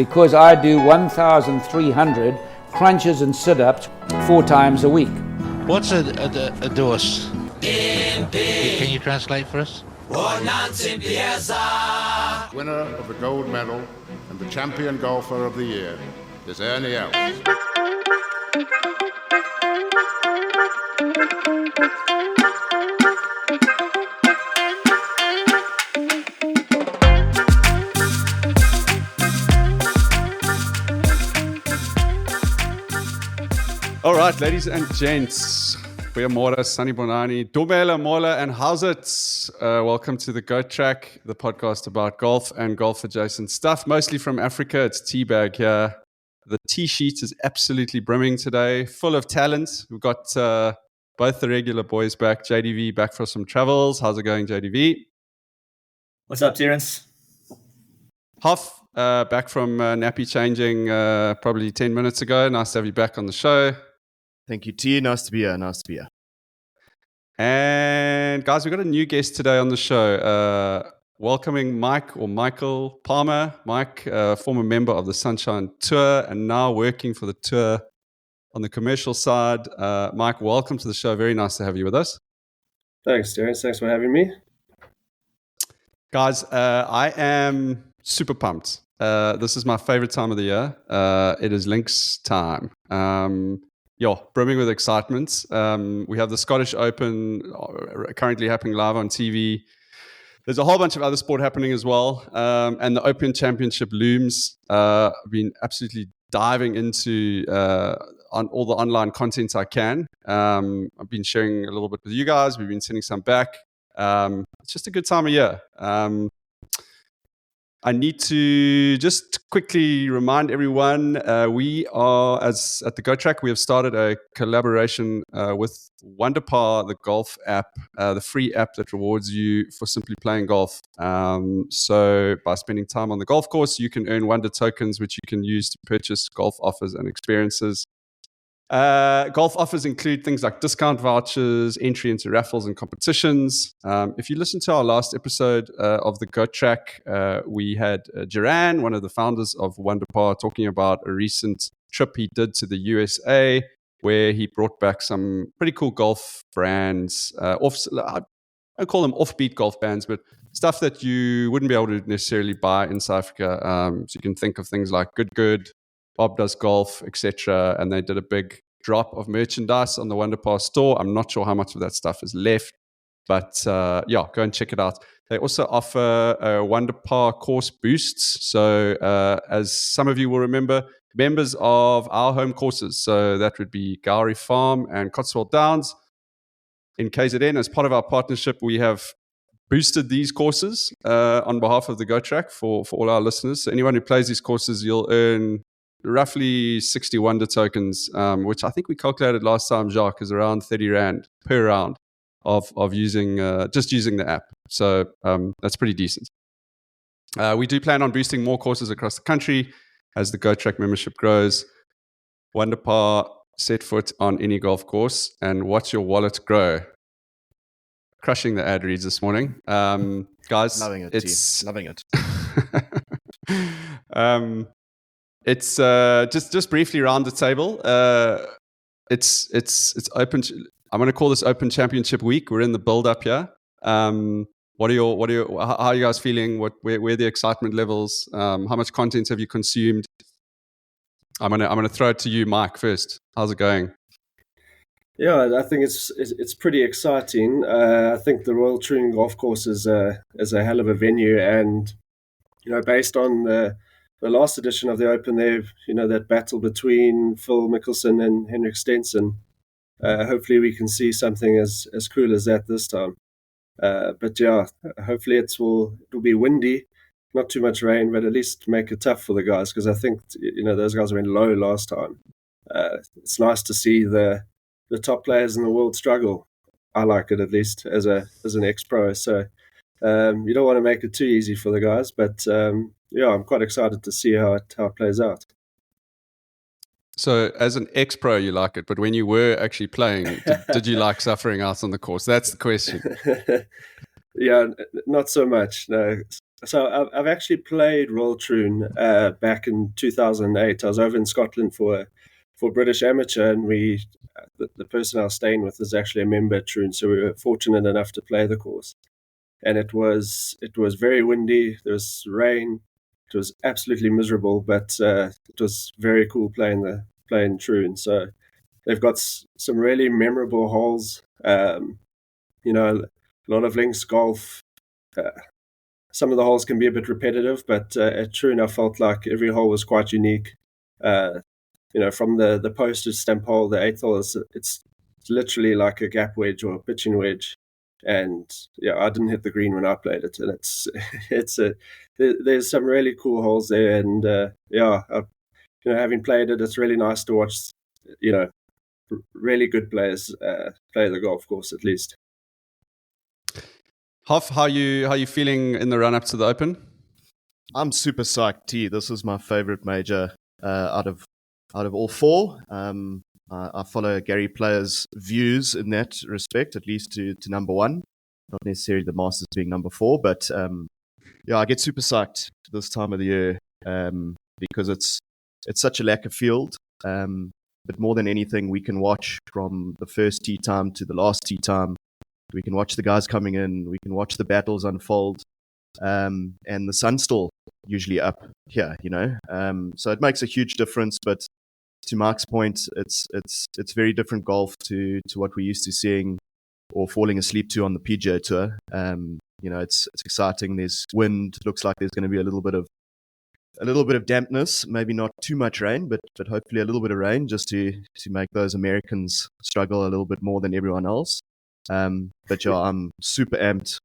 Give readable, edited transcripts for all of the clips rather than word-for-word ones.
because I do 1,300 crunches and sit-ups 4 times a week. What's a dose? Can you translate for us? Winner of the gold medal and the champion golfer of the year is Ernie Els. All right, ladies and gents, goeiemôre, Sunny Bonani, Domela, Mola, and how's it? Welcome to the Goat Track, the podcast about golf and golf-adjacent stuff, mostly from Africa. It's TBag here. The T-sheet is absolutely brimming today, full of talent. We've got both the regular boys back. JDv back for some travels. How's it going, JDv? What's up, Terence? Hoff, back from nappy changing probably 10 minutes ago. Nice to have you back on the show. Thank you, T. Nice to be here. And guys, we've got a new guest today on the show. Welcoming Michael Palmer. Mike, former member of the Sunshine Tour and now working for the tour on the commercial side. Mike, welcome to the show. Very nice to have you with us. Thanks, Terence. Thanks for having me. Guys, I am super pumped. This is my favorite time of the year. It is links time. Brimming with excitement. We have the Scottish Open currently happening live on TV. There's a whole bunch of other sport happening as well. And the Open Championship looms. I've been absolutely diving into on all the online content I can. I've been sharing a little bit with you guys. We've been sending some back. It's just a good time of year. I need to just quickly remind everyone, we are, as at the Go Track, we have started a collaboration with Wonderpar, the golf app, the free app that rewards you for simply playing golf. So by spending time on the golf course, you can earn Wonder tokens, which you can use to purchase golf offers and experiences. Golf offers include things like discount vouchers, entry into raffles and competitions. If you listen to our last episode of the Go Track, we had Jiran, one of the founders of Wonderpar, talking about a recent trip he did to the USA, where he brought back some pretty cool golf brands. I call them offbeat golf brands, but stuff that you wouldn't be able to necessarily buy in South Africa. So you can think of things like Good, Bob Does Golf, etc. And they did a big drop of merchandise on the Wonderpar store. I'm not sure how much of that stuff is left, but go and check it out. They also offer Wonderpar course boosts. So as some of you will remember, members of our home courses, so that would be Gowrie Farm and Cotswold Downs in KZN, as part of our partnership, we have boosted these courses on behalf of the Go Track for all our listeners. So anyone who plays these courses, you'll earn roughly 60 Wonder tokens, which I think we calculated last time, Jacques, is around 30 Rand per round of using using the app. So that's pretty decent. We do plan on boosting more courses across the country as the Go Track membership grows. Wonderpar, set foot on any golf course and watch your wallet grow. Crushing the ad reads this morning. Guys, loving it. Loving it. It's just briefly around the table. It's open. I'm going to call this Open Championship Week. We're in the build-up here. How are you guys feeling? Where are the excitement levels? How much content have you consumed? I'm gonna throw it to you, Mike, first. How's it going? Yeah, I think it's pretty exciting. I think the Royal Troon Golf Course is a hell of a venue, and based on the last edition of the Open, that battle between Phil Mickelson and Henrik Stenson. Hopefully, we can see something as cool as that this time. But yeah, hopefully it'll be windy, not too much rain, but at least make it tough for the guys, because I think those guys went low last time. It's nice to see the top players in the world struggle. I like it, at least as an ex-pro. So you don't want to make it too easy for the guys, but I'm quite excited to see how it plays out. So as an ex-pro, you like it, but when you were actually playing, did you like suffering out on the course? That's the question. Yeah, not so much. No, So I've actually played Royal Troon back in 2008. I was over in Scotland for British Amateur, and the person I was staying with is actually a member at Troon, so we were fortunate enough to play the course. And it was very windy. There was rain. It was absolutely miserable, but it was very cool playing Troon. So they've got some really memorable holes. A lot of links golf. Some of the holes can be a bit repetitive, but at Troon, I felt like every hole was quite unique. From the postage stamp hole, the eighth hole, it's literally like a gap wedge or a pitching wedge. And yeah, I didn't hit the green when I played it, and there's some really cool holes there. And having played it, it's really nice to watch. Really good players play the golf course at least. Hoff, how you feeling in the run up to the Open? I'm super psyched. T, this is my favorite major out of all four. I follow Gary Player's views in that respect, at least to number one. Not necessarily the Masters being number four, but I get super psyched this time of the year because it's such a lack of field. But more than anything, we can watch from the first tee time to the last tee time. We can watch the guys coming in. We can watch the battles unfold. And the sun's still usually up here, so it makes a huge difference. But to Mark's point, it's very different golf to what we're used to seeing or falling asleep to on the PGA Tour. It's exciting. There's wind. Looks like there's going to be a little bit of dampness, maybe not too much rain, but hopefully a little bit of rain just to make those Americans struggle a little bit more than everyone else. But I'm super amped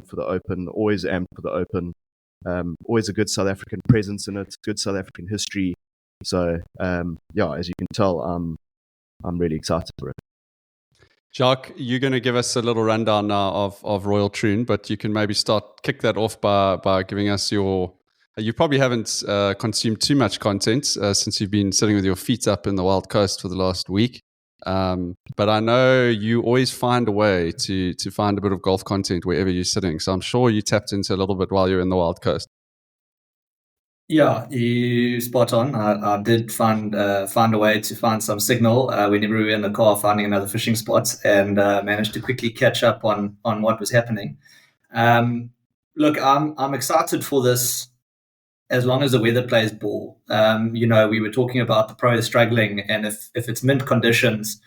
for the Open. Always amped for the Open. Always a good South African presence in it. Good South African history. So as you can tell, I'm really excited for it. Jacques, you're going to give us a little rundown now of Royal Troon, but you can maybe kick that off by giving us your. You probably haven't consumed too much content since you've been sitting with your feet up in the Wild Coast for the last week. But I know you always find a way to find a bit of golf content wherever you're sitting. So I'm sure you tapped into a little bit while you're in the Wild Coast. Yeah, you spot on. I did find a way to find some signal whenever we were in the car finding another fishing spot, and managed to quickly catch up on what was happening. Look, I'm excited for this as long as the weather plays ball. We were talking about the pros struggling, and if it's mint conditions,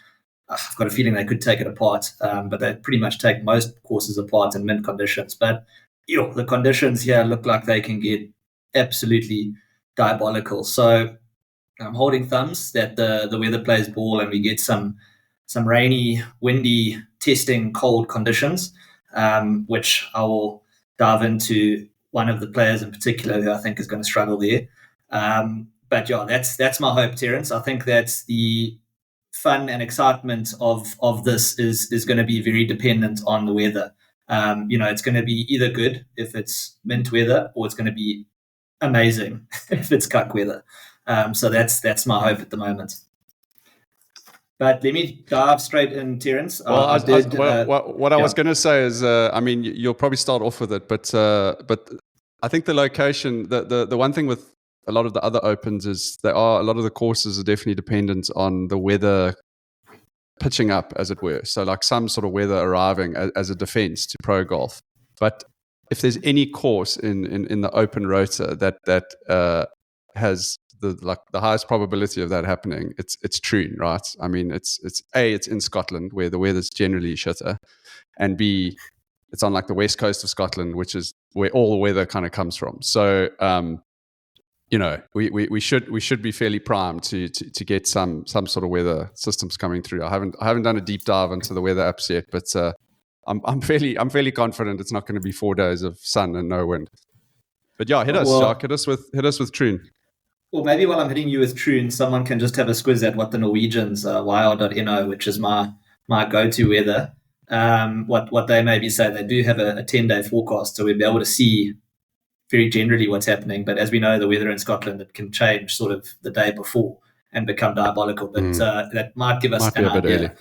I've got a feeling they could take it apart, but they pretty much take most courses apart in mint conditions. But the conditions here look like they can get absolutely diabolical. So I'm holding thumbs that the weather plays ball and we get some rainy, windy, testing, cold conditions, which I will dive into one of the players in particular who I think is going to struggle there. But that's my hope, Terence. I think that's the fun and excitement of this is going to be very dependent on the weather. It's going to be either good if it's mint weather, or it's going to be amazing if it's cuck weather. So that's my hope at the moment. But let me dive straight in, Terence. Well, I was going to say is, you'll probably start off with it, but I think the location, the one thing with a lot of the other Opens is a lot of the courses are definitely dependent on the weather pitching up, as it were. So like some sort of weather arriving as a defense to pro golf. But if there's any course in the Open rota that has the highest probability of that happening, it's Troon, right? I mean, it's in Scotland where the weather's generally shitter, and B, it's on like the west coast of Scotland, which is where all the weather kind of comes from. So we should be fairly primed to get some sort of weather systems coming through. I haven't done a deep dive into the weather apps yet, but I'm fairly confident it's not going to be 4 days of sun and no wind. But yeah, hit us, Jacques. Hit us with Troon. Well, maybe while I'm hitting you with Troon, someone can just have a squiz at what the Norwegians yr.no, which is my go-to weather. What they maybe say, they do have a 10-day forecast, so we'll be able to see very generally what's happening. But as we know, the weather in Scotland, it can change sort of the day before and become diabolical. But that might give us an idea.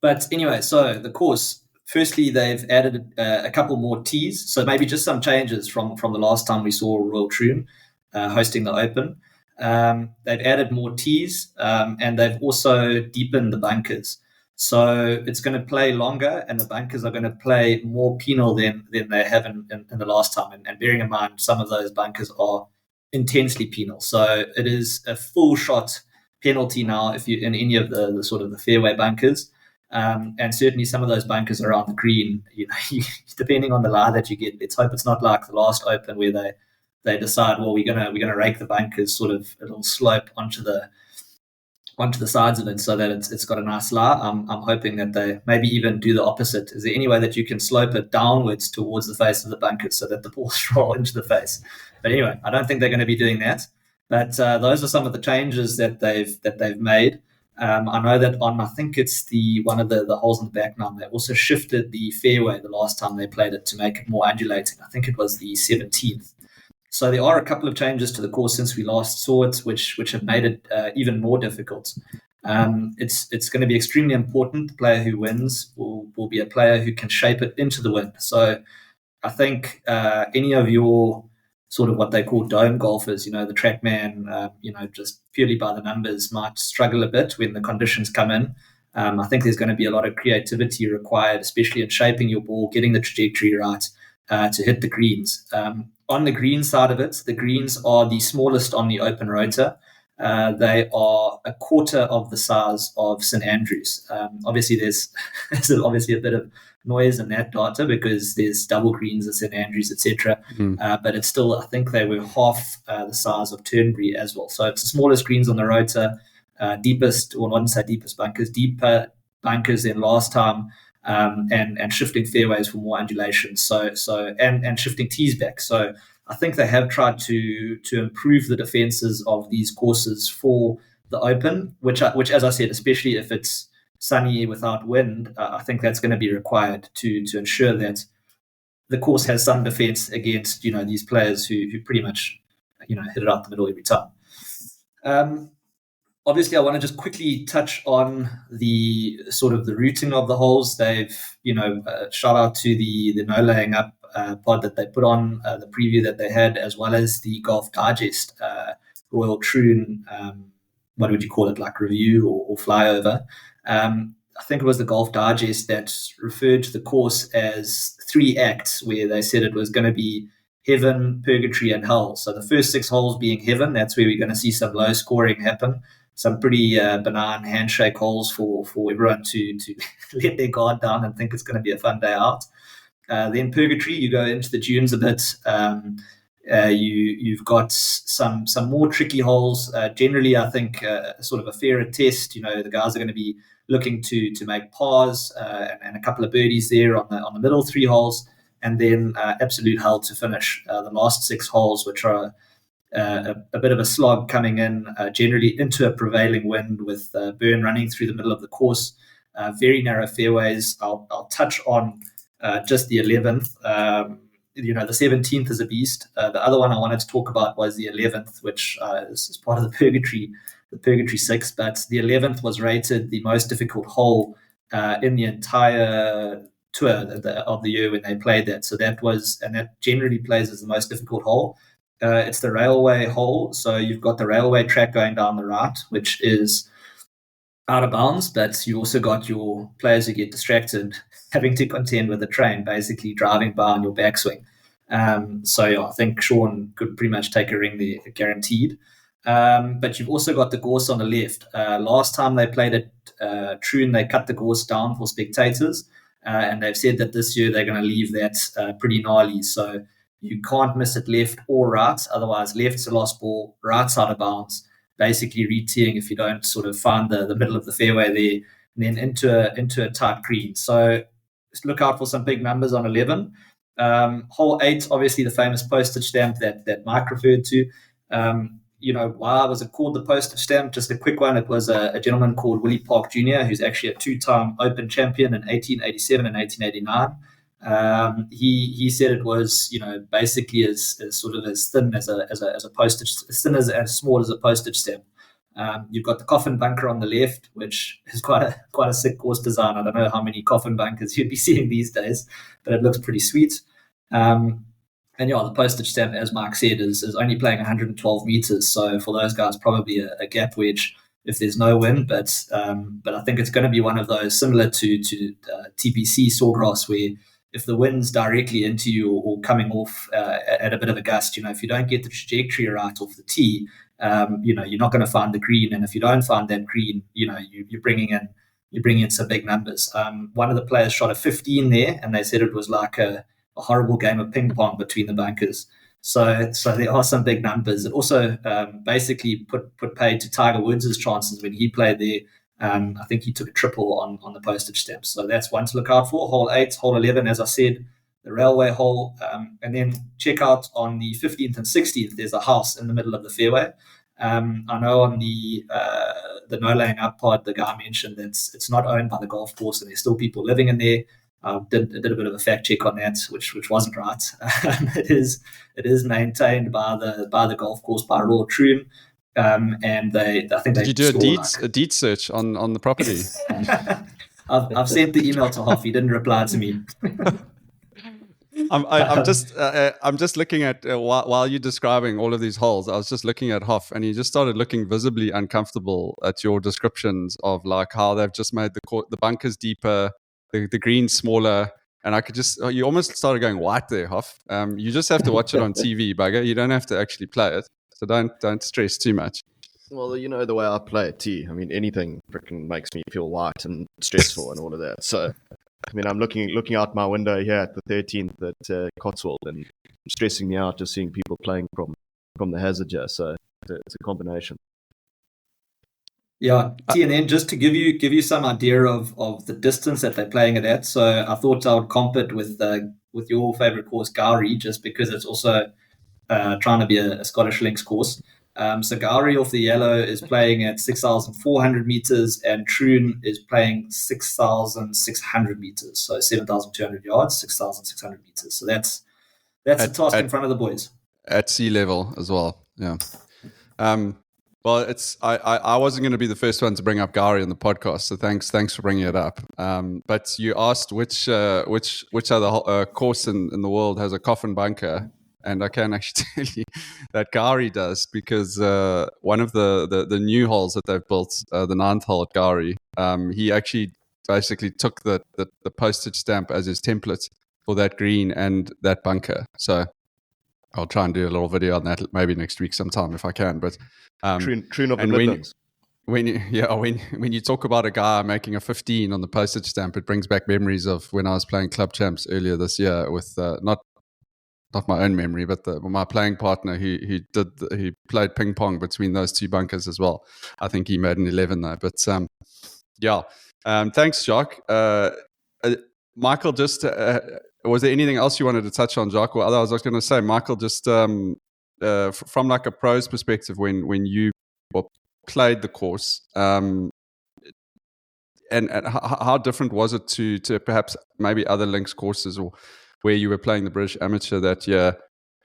But anyway, so the course, firstly, they've added a couple more tees, so maybe just some changes from the last time we saw Royal Troon hosting the Open. They've added more tees, and they've also deepened the bunkers. So it's going to play longer, and the bunkers are going to play more penal than they have in the last time. And bearing in mind, some of those bunkers are intensely penal. So it is a full shot penalty now if you in any of the sort of the fairway bunkers. And certainly some of those bunkers around the green, depending on the lie that you get, let's hope it's not like the last Open where they decide, well, we're gonna rake the bunkers sort of a little slope onto the sides of it so that it's got a nice lie. I'm hoping that they maybe even do the opposite. Is there any way that you can slope it downwards towards the face of the bunkers so that the balls roll into the face? But anyway, I don't think they're going to be doing that. But those are some of the changes that they've made. I know that on, I think it's one of the holes in the back nine, they also shifted the fairway the last time they played it to make it more undulating. I think it was the 17th. So there are a couple of changes to the course since we last saw it, which have made it even more difficult. It's going to be extremely important. The player who wins will be a player who can shape it into the wind. So I think any of your sort of what they call dome golfers, the TrackMan, just purely by the numbers might struggle a bit when the conditions come in. I think there's going to be a lot of creativity required, especially in shaping your ball, getting the trajectory right to hit the greens. On the green side of it, the greens are the smallest on the open rotor. They are a quarter of the size of St Andrews. Obviously, there's obviously a bit of noise in that data because there's double greens at St Andrews, etc. But it's still, I think they were half the size of Turnberry as well. So it's the smallest greens on the rotor, deepest, or not say deepest bunkers, deeper bunkers than last time. And shifting fairways for more undulation, and shifting tees back. So I think they have tried to improve the defenses of these courses for the Open, which as I said, especially if it's sunny without wind, I think that's going to be required to ensure that the course has some defense against these players who pretty much hit it out the middle every time. Obviously, I want to just quickly touch on the sort of the routing of the holes. They've, shout out to the no laying up pod that they put on, the preview that they had, as well as the Golf Digest Royal Troon, what would you call it, like review or flyover. I think it was the Golf Digest that referred to the course as 3 acts, where they said it was going to be heaven, purgatory, and hell. So the first 6 holes being heaven, that's where we're going to see some low scoring happen. Some pretty benign handshake holes for everyone to let their guard down and think it's going to be a fun day out. Then purgatory, you go into the dunes a bit. You've got some more tricky holes. Generally, I think sort of a fairer test. The guys are going to be looking to make pars and a couple of birdies there on the middle 3 holes, and then absolute hell to finish the last 6 holes, which are a bit of a slog coming in, generally into a prevailing wind with burn running through the middle of the course. Very narrow fairways. I'll touch on just the 11th. The 17th is a beast. The other one I wanted to talk about was the 11th, which is part of the Purgatory 6. But the 11th was rated the most difficult hole in the entire tour of the year when they played that. So that generally plays as the most difficult hole. It's the railway hole. So you've got the railway track going down the right, which is out of bounds, but you also got your players who get distracted having to contend with the train, basically driving by on your backswing. I think Sean could pretty much take a ring there, guaranteed. But you've also got the gorse on the left. Last time they played at Troon, they cut the gorse down for spectators, and they've said that this year they're going to leave that pretty gnarly. So you can't miss it left or right. Otherwise, left's a lost ball, right's out of bounds, basically re-teeing if you don't sort of find the middle of the fairway there, and then into a tight green. So just look out for some big numbers on 11. Hole 8, obviously the famous postage stamp that Mike referred to. Why was it called the postage stamp? Just a quick one. It was a gentleman called Willie Park Jr., who's actually a 2-time Open champion in 1887 and 1889. He said it was, basically as sort of as thin as a postage, as thin as small as a postage stamp. You've got the coffin bunker on the left, which is quite a sick course design. I don't know how many coffin bunkers you'd be seeing these days, but it looks pretty sweet. And yeah, the postage stamp, as Mark said, is only playing 112 meters. So for those guys, probably a gap wedge if there's no wind. But I think it's going to be one of those similar to TPC Sawgrass, where if the wind's directly into you or coming off at a bit of a gust, if you don't get the trajectory right off the tee, you're not going to find the green. And if you don't find that green, you're bringing in some big numbers. One of the players shot a 15 there, and they said it was like a horrible game of ping pong between the bunkers. So there are some big numbers. It also basically put paid to Tiger Woods' chances when he played there. I think he took a triple on the postage stamp. So that's one to look out for. Hole 8, hole 11, as I said, the railway hole. And then check out on the 15th and 16th, there's a house in the middle of the fairway. I know on the no laying up part, the guy mentioned that it's not owned by the golf course and there's still people living in there. Did a bit of a fact check on that, which wasn't right. It is maintained by the golf course by Royal Troon, and I think Did you do a deed search on the property? I've sent the email to Hoff. He didn't reply to me. I'm just looking at while you're describing all of these holes, I was just looking at Hoff, and he just started looking visibly uncomfortable at your descriptions of like how they've just made the bunkers deeper, the green smaller, and I could you almost started going white there, Hoff. You just have to watch it on TV, bugger. You don't have to actually play it, so don't stress too much. Well, you know the way I play it, T. I mean, anything freaking makes me feel white and stressful and all of that. So, I mean, I'm looking out my window here at the 13th at Cotswold, and stressing me out just seeing people playing from the hazard here. So it's a combination. Yeah, T, and then just to give you some idea of the distance that they're playing it at. So I thought I would comp it with your favorite course, Gowrie, just because it's also trying to be a Scottish Links course. So Gowrie off the yellow is playing at 6,400 meters, and Troon is playing 6,600 meters. So 7,200 yards, 6,600 meters. So that's a task in front of the boys. At sea level as well, yeah. Well, I wasn't going to be the first one to bring up Gowrie on the podcast, so thanks for bringing it up. But you asked which other course in the world has a coffin bunker, and I can actually tell you that Gowrie does, because one of the new holes that they've built, the 9th hole at Gowrie, he actually basically took the postage stamp as his template for that green and that bunker. So I'll try and do a little video on that maybe next week sometime if I can. But Troon of the Midlands. When you talk about a guy making a 15 on the postage stamp, it brings back memories of when I was playing club champs earlier this year with not my own memory, but my playing partner who played ping pong between those two bunkers as well. I think he made an 11 though. But thanks, Jacques. Michael, just was there anything else you wanted to touch on, Jacques? Or otherwise, I was going to say, Michael, just from like a pro's perspective, when you played the course, and how different was it to perhaps maybe other links courses or where you were playing the British Amateur that year?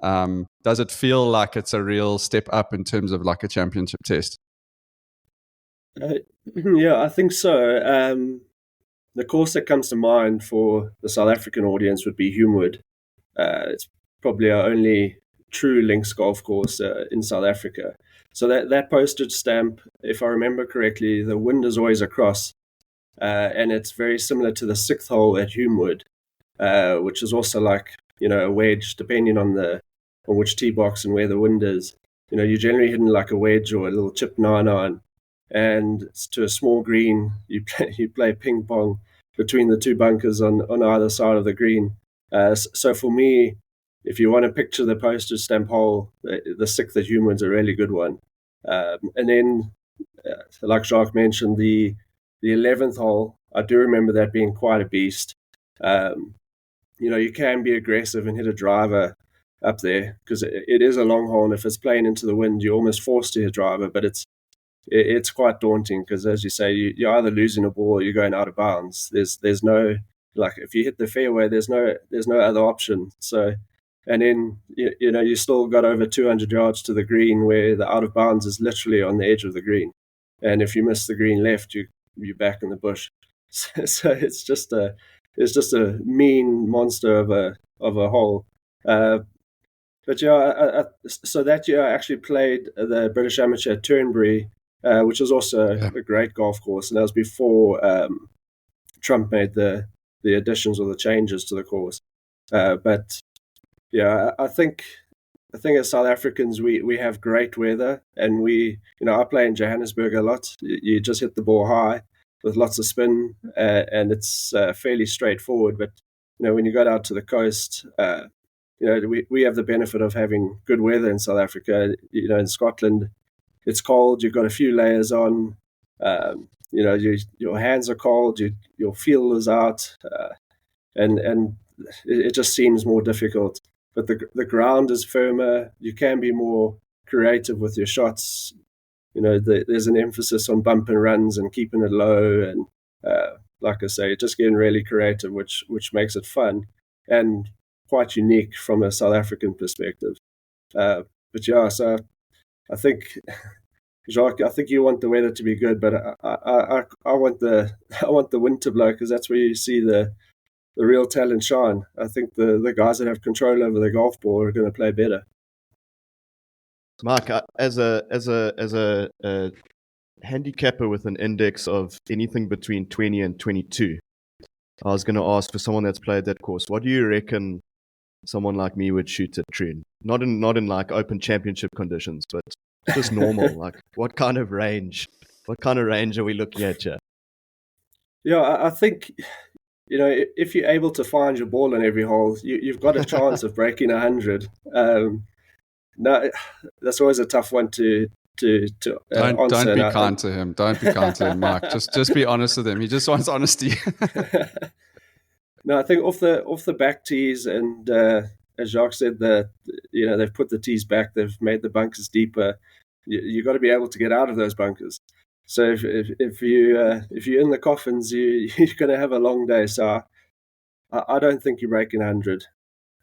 Does it feel like it's a real step up in terms of like a championship test? Yeah, I think so. The course that comes to mind for the South African audience would be Humewood. It's probably our only true links golf course in South Africa. So that postage stamp, if I remember correctly, the wind is always across, and it's very similar to the 6th hole at Humewood, which is also like a wedge, depending on which tee box and where the wind is. You're generally hitting like a wedge or a little chip 9-iron, and it's to a small green. You play ping pong between the two bunkers on either side of the green. So for me, if you want to picture the postage stamp hole, the 6th at Humewood's a really good one. And then, like Jacques mentioned, the 11th hole, I do remember that being quite a beast. You can be aggressive and hit a driver up there because it is a long hole, and if it's playing into the wind, you're almost forced to hit a driver, but it's quite daunting because, as you say, you're either losing a ball or you're going out of bounds. There's no, like, if you hit the fairway, there's no other option. So and then you still got over 200 yards to the green, where the out of bounds is literally on the edge of the green, and if you miss the green left, you're back in the bush. So it's just a mean monster of a hole. But so that year I actually played the British Amateur at Turnberry, which was also a great golf course, and that was before Trump made the additions or the changes to the course. But yeah, I think as South Africans we have great weather, and I play in Johannesburg a lot. You just hit the ball high with lots of spin, and it's fairly straightforward. But when you go down to the coast, we have the benefit of having good weather in South Africa. In Scotland, it's cold. You've got a few layers on. Your hands are cold. Your feel is out, and it just seems more difficult. But the ground is firmer. You can be more creative with your shots. There's an emphasis on bump and runs and keeping it low, and like I say, just getting really creative, which makes it fun and quite unique from a South African perspective. But yeah, so I think, Jacques, I think you want the weather to be good, but I want the wind to blow, because that's where you see the real talent shine. I think the guys that have control over the golf ball are going to play better. Mark, as a handicapper with an index of anything between 20 and 22, I was going to ask, for someone that's played that course, what do you reckon someone like me would shoot at Troon? Not in like open championship conditions, but just normal. Like, what kind of range are we looking at here? Yeah, I think, if you're able to find your ball in every hole, you've got a chance of breaking 100. No, that's always a tough one to answer. Don't be kind to him. Don't be kind to him, Mark. Just be honest with him. He just wants honesty. No, I think off the back tees, and as Jacques said, they've put the tees back. They've made the bunkers deeper. You got to be able to get out of those bunkers. So if you're in the coffins, you're going to have a long day. So I don't think you're breaking 100.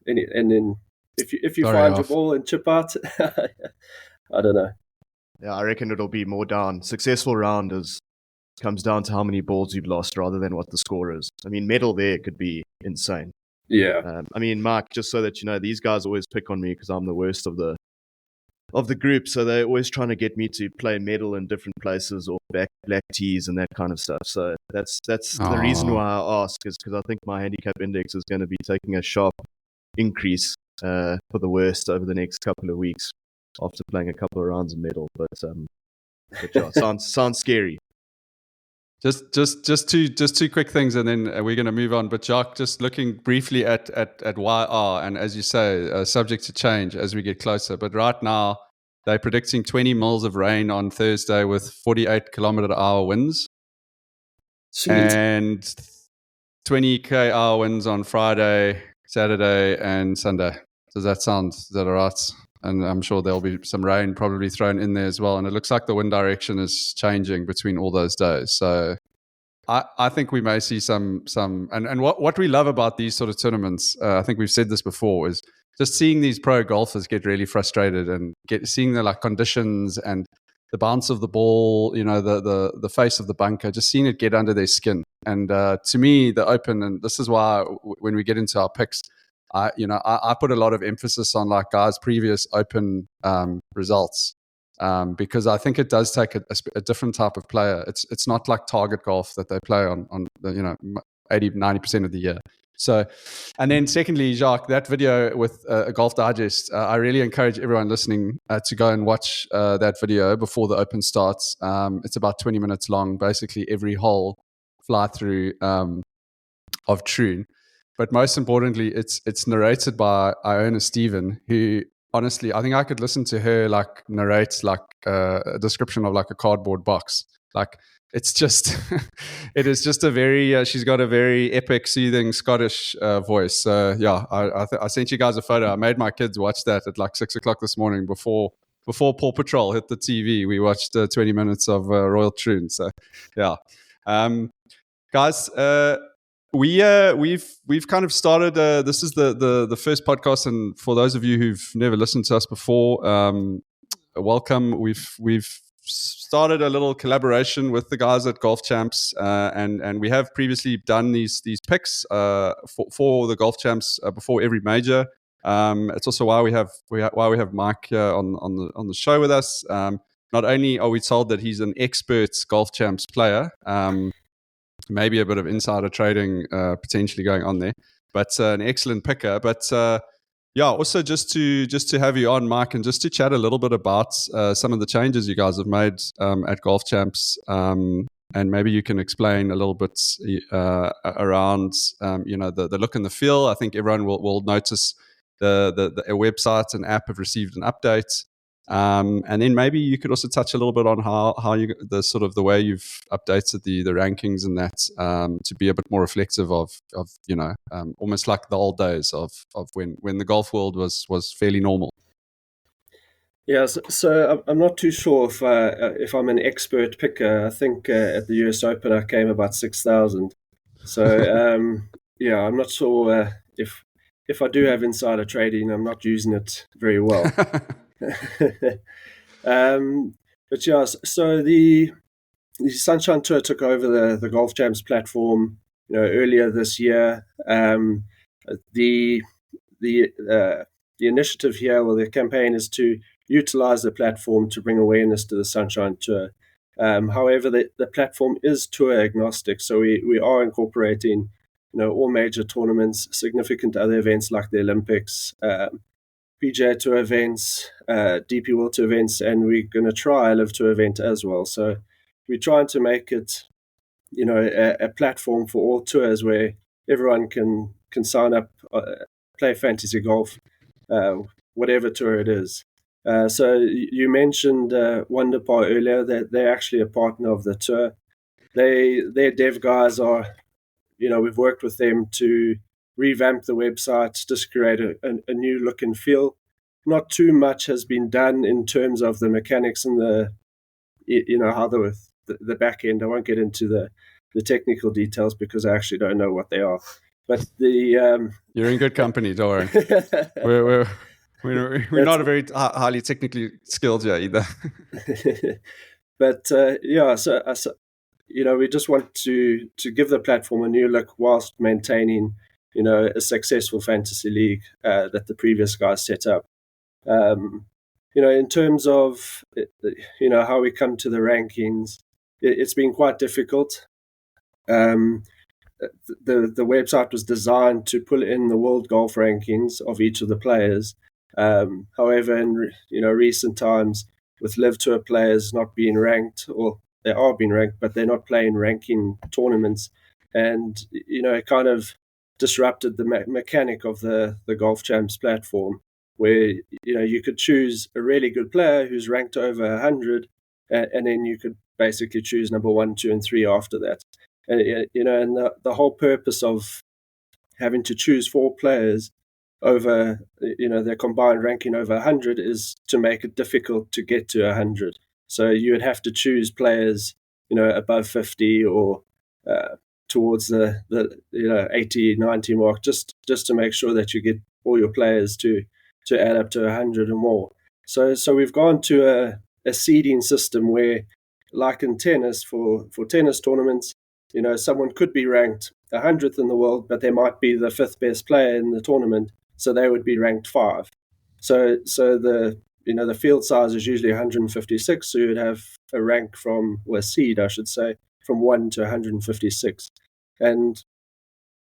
And then if you find your ball and chip out, I don't know. Yeah, I reckon it'll be more down. Successful round comes down to how many balls you've lost rather than what the score is. I mean, medal there could be insane. Yeah. I mean, Mark, just so that you know, these guys always pick on me because I'm the worst of the group. So they're always trying to get me to play medal in different places or black tees and that kind of stuff. So that's the reason why I ask, is because I think my handicap index is going to be taking a sharp increase for the worst over the next couple of weeks after playing a couple of rounds of medal. But yeah, sounds scary. Just two quick things, and then we're going to move on. But Jacques, just looking briefly at YR, and as you say, subject to change as we get closer. But right now, they're predicting 20 mils of rain on Thursday with 48 kilometer-hour winds. Sweet. And 20 km/h winds on Friday, Saturday, and Sunday. Is that all right? And I'm sure there'll be some rain probably thrown in there as well. And it looks like the wind direction is changing between all those days. So I think we may see some and what we love about these sort of tournaments, I think we've said this before, is just seeing these pro golfers get really frustrated and seeing the conditions and the bounce of the ball, the face of the bunker, just seeing it get under their skin. And to me, the Open, and this is why when we get into our picks, I put a lot of emphasis on guys' previous Open results because I think it does take a different type of player. It's not like target golf that they play on 80-90% of the year. So, and then secondly, Jacques, that video with a Golf Digest, I really encourage everyone listening to go and watch that video before the Open starts. It's about 20 minutes long, basically every hole fly through of Troon. But most importantly, it's narrated by Iona Stephen, who honestly, I think I could listen to her narrate a description of a cardboard box. It's just, it is just a very, she's got a very epic, soothing Scottish voice. So yeah, I sent you guys a photo. I made my kids watch that at 6 o'clock this morning before Paw Patrol hit the TV. We watched 20 minutes of Royal Troon. So yeah. Guys, we've kind of started. This is the first podcast, and for those of you who've never listened to us before, welcome. We've started a little collaboration with the guys at Golfchamps, and we have previously done these picks for the Golfchamps before every major. It's also why we have Mike on the show with us. Not only are we told that he's an expert Golfchamps player, maybe a bit of insider trading potentially going on there, but an excellent picker. But also just to have you on, Mike, and just to chat a little bit about some of the changes you guys have made at Golfchamps, and maybe you can explain a little bit around the look and the feel. I think everyone will notice the website and app have received an update. And then maybe you could also touch a little bit on how you the way you've updated the rankings and that to be a bit more reflective of almost like the old days of when the golf world was fairly normal. Yeah, so I'm not too sure if I'm an expert picker. I think at the US Open I came about 6,000. So yeah, I'm not sure if I do have insider trading, I'm not using it very well. But yeah, so the Sunshine Tour took over the Golfchamps platform, earlier this year. The initiative here, or the campaign, is to utilize the platform to bring awareness to the Sunshine Tour. However, the platform is tour agnostic, so we are incorporating, all major tournaments, significant other events like the Olympics, PGA Tour events, DP World Tour events, and we're going to try a Live Tour event as well. So we're trying to make it, a platform for all tours where everyone can sign up, play fantasy golf, whatever tour it is. So you mentioned Wonderpar earlier, that they're actually a partner of the tour. Their dev guys are, we've worked with them to revamp the website, just create a new look and feel. Not too much has been done in terms of the mechanics and how the back end. I won't get into the technical details because I actually don't know what they are. But you're in good company, don't worry. We're not a very highly technically skilled yet either. But so we just want to give the platform a new look whilst maintaining, a successful fantasy league that the previous guys set up. In terms of, how we come to the rankings, it's been quite difficult. The website was designed to pull in the world golf rankings of each of the players. However, in recent times, with Live Tour players not being ranked, or they are being ranked, but they're not playing ranking tournaments, and it kind of disrupted the mechanic of the Golfchamps platform, where you could choose a really good player who's ranked over 100, and then you could basically choose number 1, 2, and 3 after that. And and the whole purpose of having to choose 4 players over their combined ranking over 100 is to make it difficult to get to 100. So you would have to choose players above 50 or towards the 80, 90 mark, just to make sure that you get all your players to add up to 100 or more. So we've gone to a seeding system where, like in tennis, for tennis tournaments, someone could be ranked 100th in the world, but they might be the 5th best player in the tournament, so they would be ranked 5. So the field size is usually 156, so you would have a rank a seed, I should say, from 1 to 156. And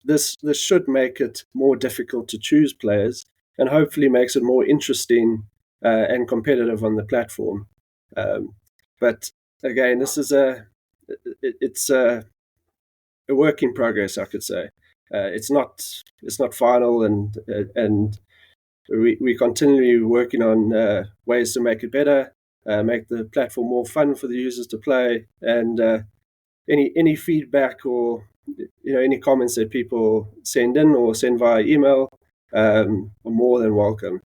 this should make it more difficult to choose players, and hopefully makes it more interesting and competitive on the platform. But again, this is it's a work in progress, I could say. It's not final, and we continually working on ways to make it better, make the platform more fun for the users to play, and any feedback or any comments that people send in or send via email are more than welcome.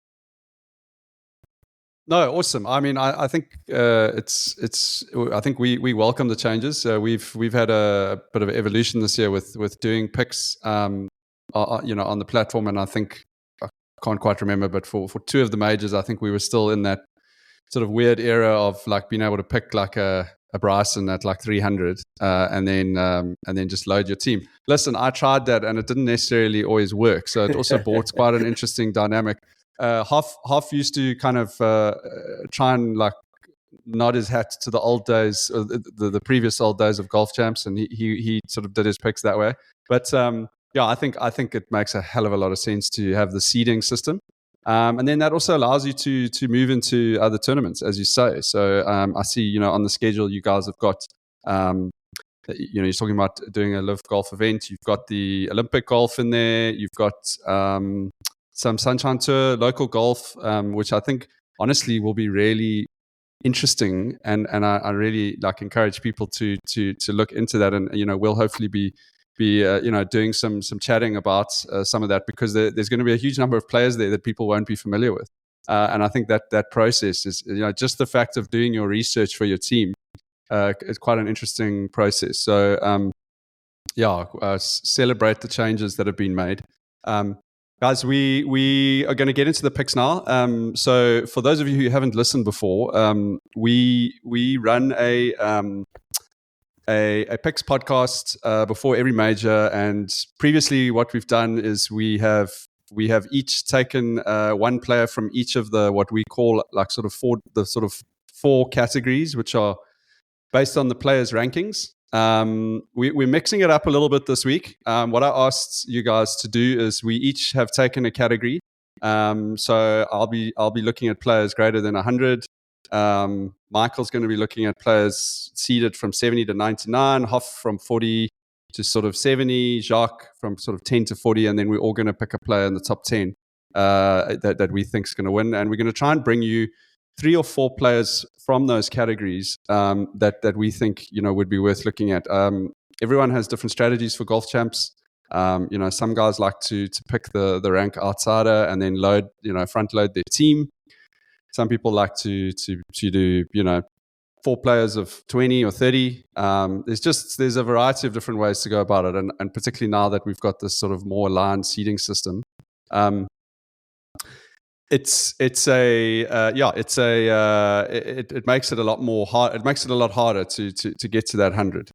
No, awesome. I mean, I think it's. I think we welcome the changes. We've had a bit of evolution this year with doing picks, on the platform, and I think I can't quite remember, but for two of the majors, I think we were still in that sort of weird era of like being able to pick like a Bryson at like 300, and then just load your team. Listen, I tried that, and it didn't necessarily always work. So it also brought quite an interesting dynamic. Hoff used to kind of try and like nod his hat to the old days, the previous old days of Golfchamps, and he sort of did his picks that way. But I think it makes a hell of a lot of sense to have the seeding system, and then that also allows you to move into other tournaments, as you say. So I see, on the schedule you guys have got. You're talking about doing a live golf event. You've got the Olympic golf in there. You've got some Sunshine Tour, local golf, which I think honestly will be really interesting, and I really like encourage people to look into that, and we'll hopefully be doing some chatting about some of that, because there's going to be a huge number of players there that people won't be familiar with, and I think that process is just the fact of doing your research for your team is quite an interesting process. So celebrate the changes that have been made. Guys, we are going to get into the picks now. So for those of you who haven't listened before, we run a picks podcast before every major. And previously, what we've done is we have each taken one player from each of the what we call like sort of four categories, which are based on the players' rankings. We're mixing it up a little bit this week. What I asked you guys to do is we each have taken a category. So I'll be looking at players greater than 100. Michael's going to be looking at players seeded from 70 to 99. Hoff from 40 to sort of 70. Jacques from sort of 10 to 40. And then we're all going to pick a player in the top 10 that we think is going to win. And we're going to try and bring you 3 or 4 players from those categories that we think would be worth looking at. Everyone has different strategies for Golfchamps. Some guys like to pick the rank outsider and then front load their team. Some people like to do 4 players of 20 or 30. There's a variety of different ways to go about it, and particularly now that we've got this sort of more aligned seeding system. It makes it a lot more hard. It makes it a lot harder to get to that 100.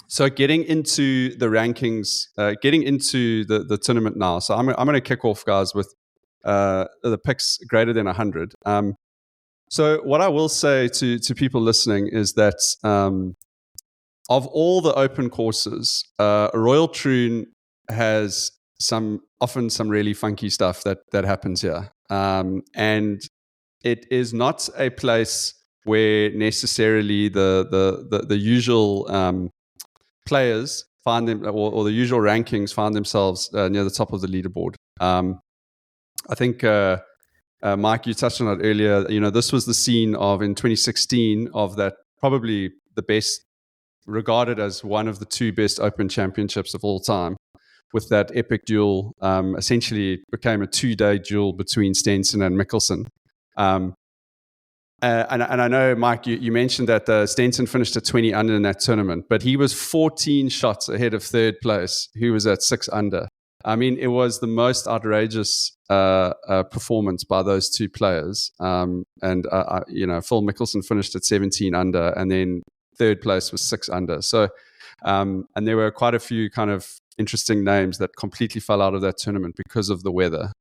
So getting into the rankings, getting into the tournament now. So I'm going to kick off, guys, with the picks greater than 100. So what I will say to people listening is that of all the open courses, Royal Troon has often some really funky stuff that happens here, and it is not a place where necessarily the usual players find them, or the usual rankings find themselves near the top of the leaderboard. I think Mike, you touched on it earlier. This was the scene of in 2016 of that probably the best, regarded as one of the 2 best Open Championships of all time. With that epic duel, essentially it became a 2-day duel between Stenson and Mickelson. And I know, Mike, you mentioned that Stenson finished at 20 under in that tournament, but he was 14 shots ahead of third place, who was at 6 under. I mean, it was the most outrageous performance by those 2 players. Phil Mickelson finished at 17 under, and then third place was 6 under. So, and there were quite a few kind of interesting names that completely fell out of that tournament because of the weather.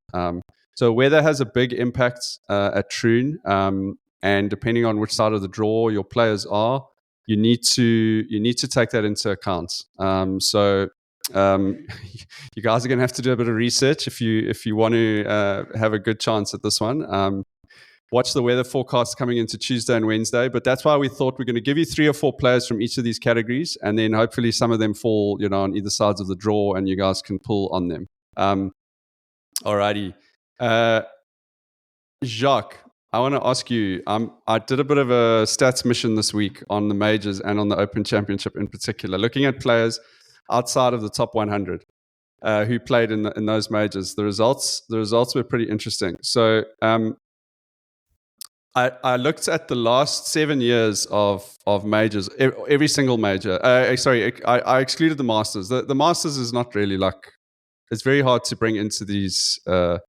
So weather has a big impact at Troon, and depending on which side of the draw your players are, you need to take that into account. You guys are going to have to do a bit of research if you want to have a good chance at this one. Watch the weather forecast coming into Tuesday and Wednesday, but that's why we thought we're going to give you 3 or 4 players from each of these categories, and then hopefully some of them fall, on either sides of the draw, and you guys can pull on them. Alrighty, Jacques, I want to ask you. I did a bit of a stats mission this week on the majors and on the Open Championship in particular, looking at players outside of the top 100 who played in those majors. The results were pretty interesting. So. I looked at the last 7 years of majors, every single major. I excluded the Masters. The Masters is not really like, it's very hard to bring into these, to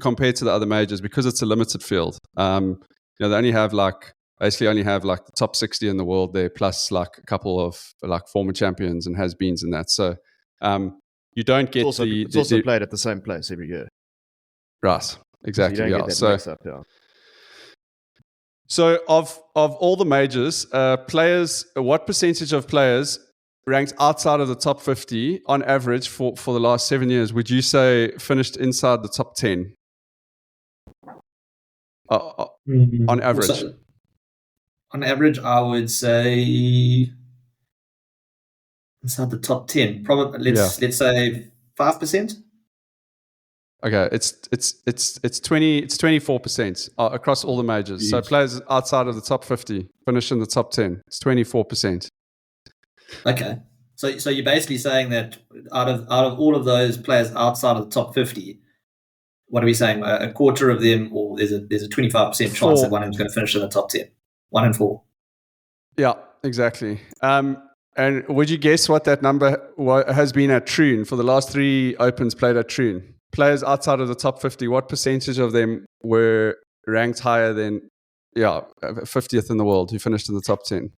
compare to the other majors because it's a limited field. They only have basically the top 60 in the world there, plus like a couple of like former champions and has-beens and that. So you don't get it's also played at the same place every year. Right, exactly. So you don't get that mix up, yeah. So of all the majors, players, what percentage of players ranked outside of the top 50 on average for the last 7 years would you say finished inside the top 10? On average. So, on average, I would say inside the top 10. Probably let's say 5%. Okay, it's 24% across all the majors. Jeez. So players outside of the top 50 finish in the top 10. It's 24%. Okay, so you're basically saying that out of all of those players outside of the top 50, what are we saying? A quarter of them, or there's a 25% chance that one of them's going to finish in the top 10. 1 in 4. Yeah, exactly. And would you guess what that number has been at Troon for the last 3 Opens played at Troon? Players outside of the top 50, what percentage of them were ranked higher than 50th in the world who finished in the top 10?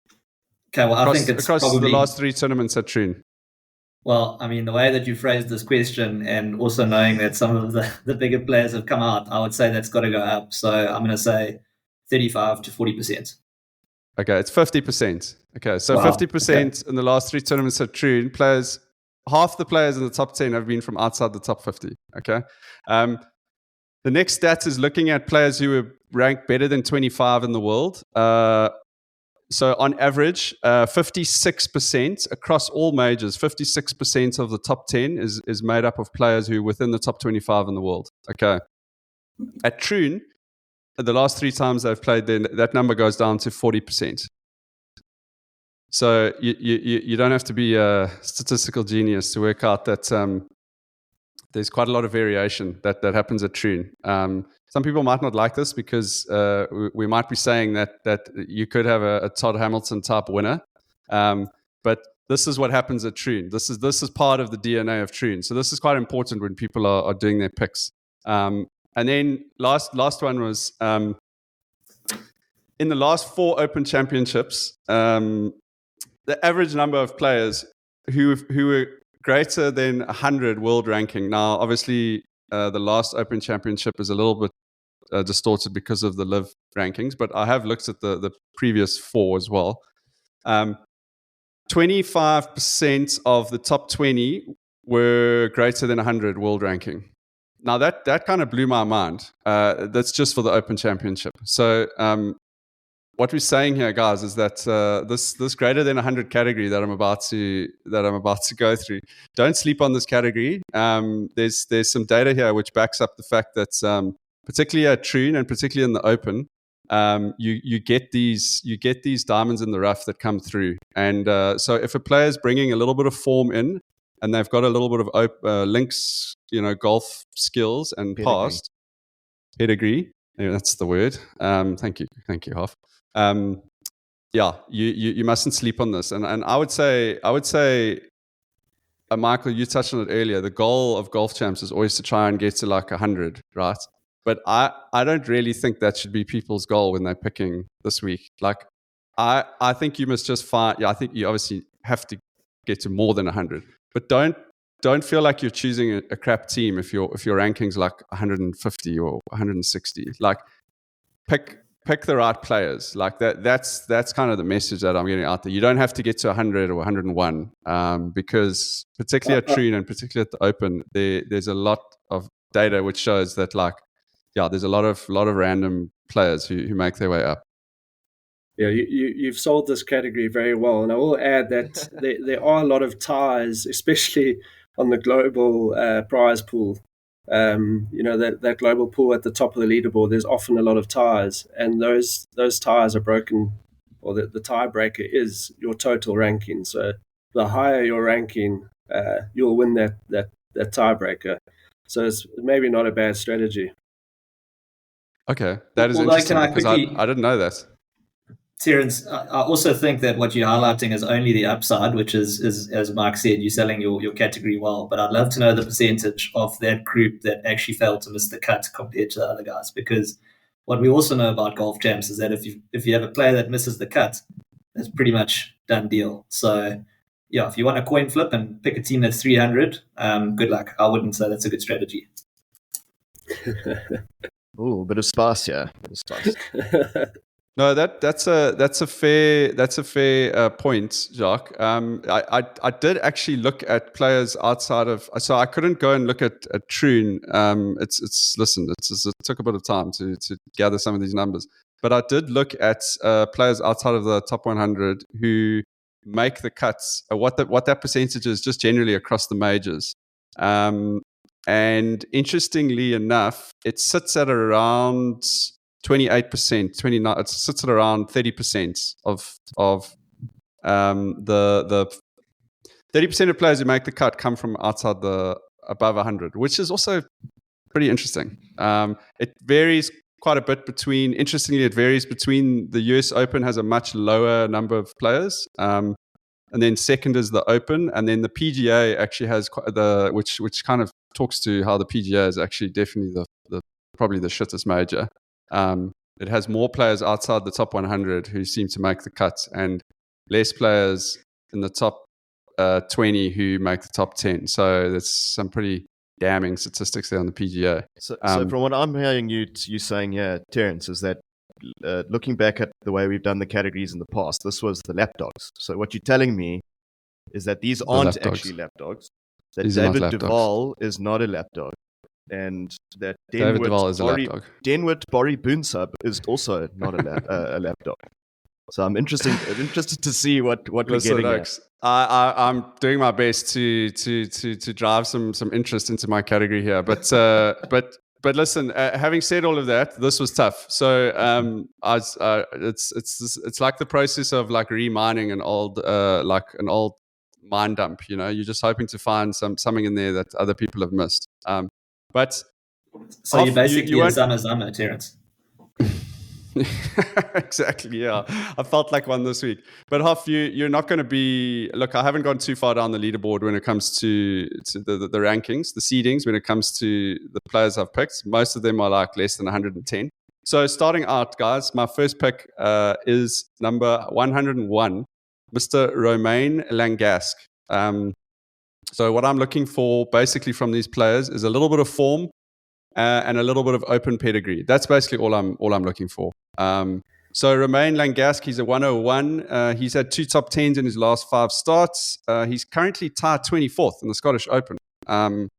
Okay, well, I think it's across probably the last 3 tournaments at Troon. Well, I mean, the way that you phrased this question and also knowing that some of the bigger players have come out, I would say that's got to go up. So I'm going to say 35 to 40%. Okay, it's 50%. Okay, so 50% in the last 3 tournaments at Troon, half the players in the top 10 have been from outside the top 50. Okay. The next stat is looking at players who were ranked better than 25 in the world. So on average, 56% across all majors, 56% of the top 10 is made up of players who are within the top 25 in the world. Okay. At Troon, the last 3 times they've played, then that number goes down to 40%. So you don't have to be a statistical genius to work out that there's quite a lot of variation that happens at Troon. Some people might not like this because we might be saying that you could have a Todd Hamilton type winner, but this is what happens at Troon. This is part of the DNA of Troon. So this is quite important when people are doing their picks. And then last one was in the last 4 Open Championships. The average number of players who were greater than 100 world ranking. Now, obviously, the last Open Championship is a little bit distorted because of the live rankings, but I have looked at the previous 4 as well. 25% of the top 20 were greater than 100 world ranking. Now, that kind of blew my mind. That's just for the Open Championship. So, what we're saying here, guys, is that this greater than 100 category that I'm about to go through, don't sleep on this category. There's some data here which backs up the fact that particularly at Troon and particularly in the Open, you get these diamonds in the rough that come through. And so if a player is bringing a little bit of form in and they've got a little bit of links, golf skills and past pedigree. Yeah, that's the word. Thank you, Hoff. You mustn't sleep on this. And I would say, Michael, you touched on it earlier. The goal of Golfchamps is always to try and get to like 100, right? But I don't really think that should be people's goal when they're picking this week. Like, I think you must just find. Yeah, I think you obviously have to get to more than 100, but don't feel like you're choosing a crap team if your ranking's like 150 or 160. Like, pick the right players. Like that's kind of the message that I'm getting out there. You don't have to get to 100 or 101 because particularly at Troon and particularly at the Open, there's a lot of data which shows that there's a lot of random players who make their way up. Yeah, you've sold this category very well, and I will add that there are a lot of ties, especially on the global prize pool. That global pool at the top of the leaderboard, there's often a lot of ties, and those ties are broken, or the tiebreaker is your total ranking. So the higher your ranking, you'll win that tiebreaker. So it's maybe not a bad strategy. Okay, that is Although, interesting can I because quickly, I didn't know that. Terence, I also think that what you're highlighting is only the upside, which is as Mike said, you're selling your category well. But I'd love to know the percentage of that group that actually failed to miss the cut compared to the other guys. Because what we also know about Golfchamps is that if you have a player that misses the cut, that's pretty much done deal. So yeah, if you want a coin flip and pick a team that's 300, good luck. I wouldn't say that's a good strategy. Ooh, bit of spice, yeah. Bit of spice. No, that's a fair point, Jacques. I did actually look at players outside of, so I couldn't go and look at Troon. It took a bit of time to gather some of these numbers, but I did look at players outside of the top 100 who make the cuts. What that percentage is just generally across the majors. And interestingly enough, it sits at around 28%, 29. It sits at around 30% of the 30% of players who make the cut come from outside the above 100, which is also pretty interesting. It varies quite a bit between. Interestingly, it varies between the US Open has a much lower number of players, and then second is the Open, and then the PGA actually has which kind of talks to how the PGA is actually definitely the probably the shittest major. It has more players outside the top 100 who seem to make the cut, and less players in the top 20 who make the top 10. So there's some pretty damning statistics there on the PGA. So from what I'm hearing you saying here, Terence, is that looking back at the way we've done the categories in the past, this was the lapdogs. So what you're telling me is that these aren't actually lapdogs. That David Duval is not a lapdog. And that David Duval is a lapdog. Denwit Borrie Boonsub is also not a lapdog. So I'm interested to see what we're getting at. I'm doing my best to drive some interest into my category here, but listen. Having said all of that, this was tough. So it's like the process of like remining an old mine dump. You know, you're just hoping to find something in there that other people have missed. But so you're basically a Zama, Terence. Exactly, yeah. I felt like one this week. But Hoff, you're not going to be... Look, I haven't gone too far down the leaderboard when it comes to the rankings, the seedings, when it comes to the players I've picked. Most of them are like less than 110. So starting out, guys, my first pick is number 101, Mr. Romain Langasque. So what I'm looking for basically from these players is a little bit of form and a little bit of open pedigree. That's basically all I'm looking for. So Romain Langasque, he's a 101. He's had 2 top 10s in his last 5 starts. He's currently tied 24th in the Scottish Open,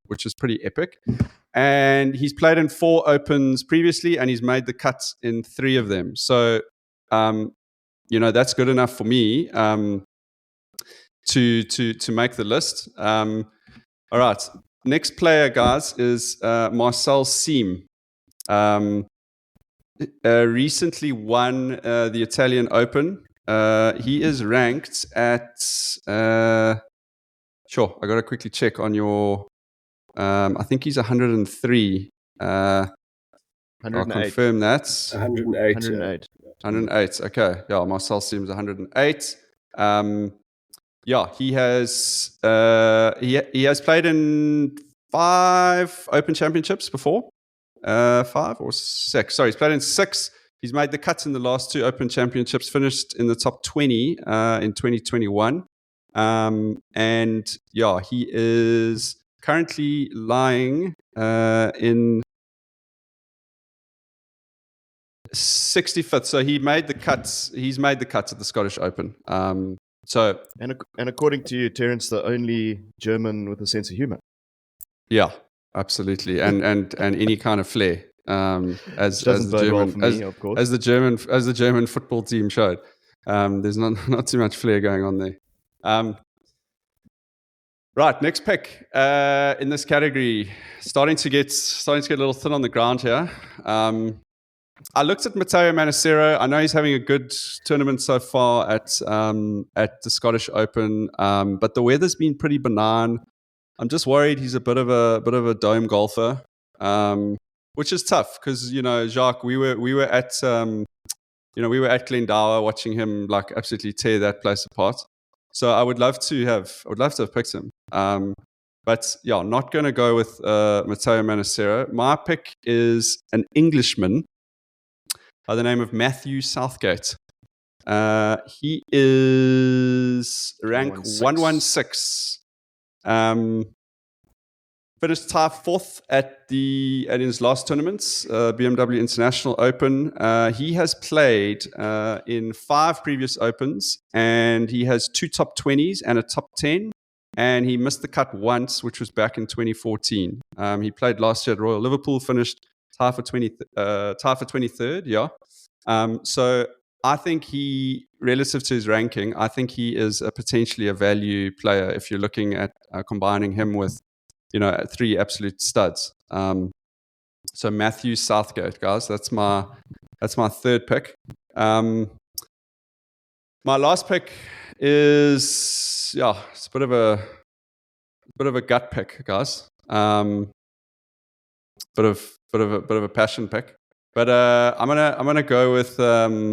which is pretty epic. And he's played in 4 Opens previously, and he's made the cut in 3 of them. So, that's good enough for me to make the list. All right. Next player, guys, is Marcel Siem. Recently won the Italian Open. He is ranked at... sure, I got to quickly check on your... I think he's 103. 108. I'll confirm that. 108. 108. 108, okay. Yeah, Marcel Siem's 108. He has he has played in 5 Open Championships before. 5 or 6. Sorry, he's played in 6. He's made the cuts in the last 2 Open Championships, finished in the top 20 in 2021. He is currently lying in 65th. So he made the cuts. He's made the cuts at the Scottish Open. And according to you, Terence, the only German with a sense of humor. Yeah, absolutely, and any kind of flair, as the German football team showed. There's not too much flair going on there. Right, next pick in this category, starting to get a little thin on the ground here. I looked at Matteo Manacero. I know he's having a good tournament so far at the Scottish Open, but the weather's been pretty benign. I'm just worried he's a bit of a dome golfer. which is tough because Jacques, we were at Glendower watching him like absolutely tear that place apart. So I would love to have picked him. But yeah, not going to go with Matteo Manacero. My pick is an Englishman by the name of Matthew Southgate. He is rank 116. Finished tied fourth at his last tournaments, BMW International Open. He has played in 5 previous Opens, and he has 2 top 20s and a top 10. And he missed the cut once, which was back in 2014. He played last year at Royal Liverpool, finished tied for 23rd. Yeah. So I think relative to his ranking, I think he is potentially a value player if you're looking at combining him with 3 absolute studs. So Matthew Southgate, guys, that's my third pick. My last pick is it's a bit of a gut pick, guys. Bit of a passion pick, but I'm gonna go with Ernie.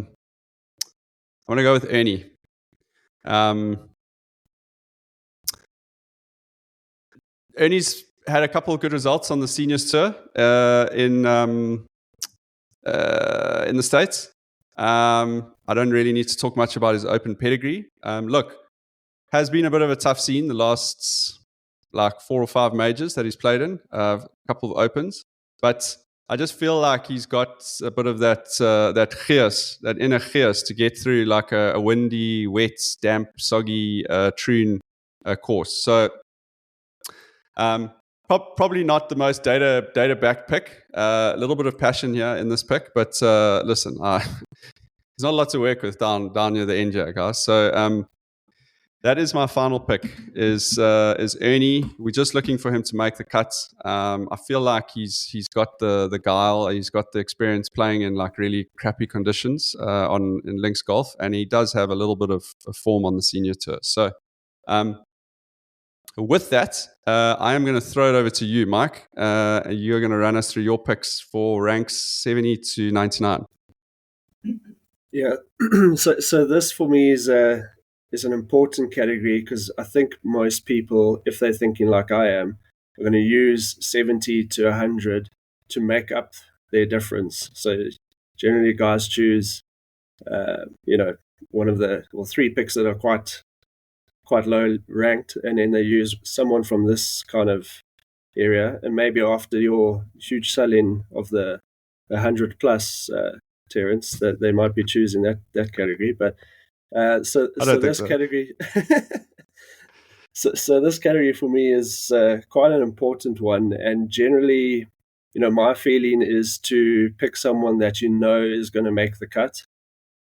Ernie's had a couple of good results on the seniors tour in the States. I don't really need to talk much about his open pedigree. Look, has been a bit of a tough scene the last 4 or 5 majors that he's played in, a couple of opens, but I just feel like he's got a bit of that inner gears to get through like a windy, wet, damp, soggy Troon course. So probably not the most data-backed pick. A little bit of passion here in this pick, but listen, there's not a lot to work with down near the end here, guys. So that is my final pick. Is Ernie? We're just looking for him to make the cut. I feel like he's got the guile. He's got the experience playing in like really crappy conditions in links golf, and he does have a little bit of form on the senior tour. So. With that, I am going to throw it over to you, Mike. You're going to run us through your picks for ranks 70 to 99. Yeah. So this for me is an important category because I think most people, if they're thinking like I am, are going to use 70 to 100 to make up their difference. So generally, guys choose, one of the 3 picks that are quite low ranked, and then they use someone from this kind of area, and maybe after your huge sell-in of the 100 plus Terence, that they might be choosing that category. But so this category so this category for me is quite an important one, and generally my feeling is to pick someone that is going to make the cut,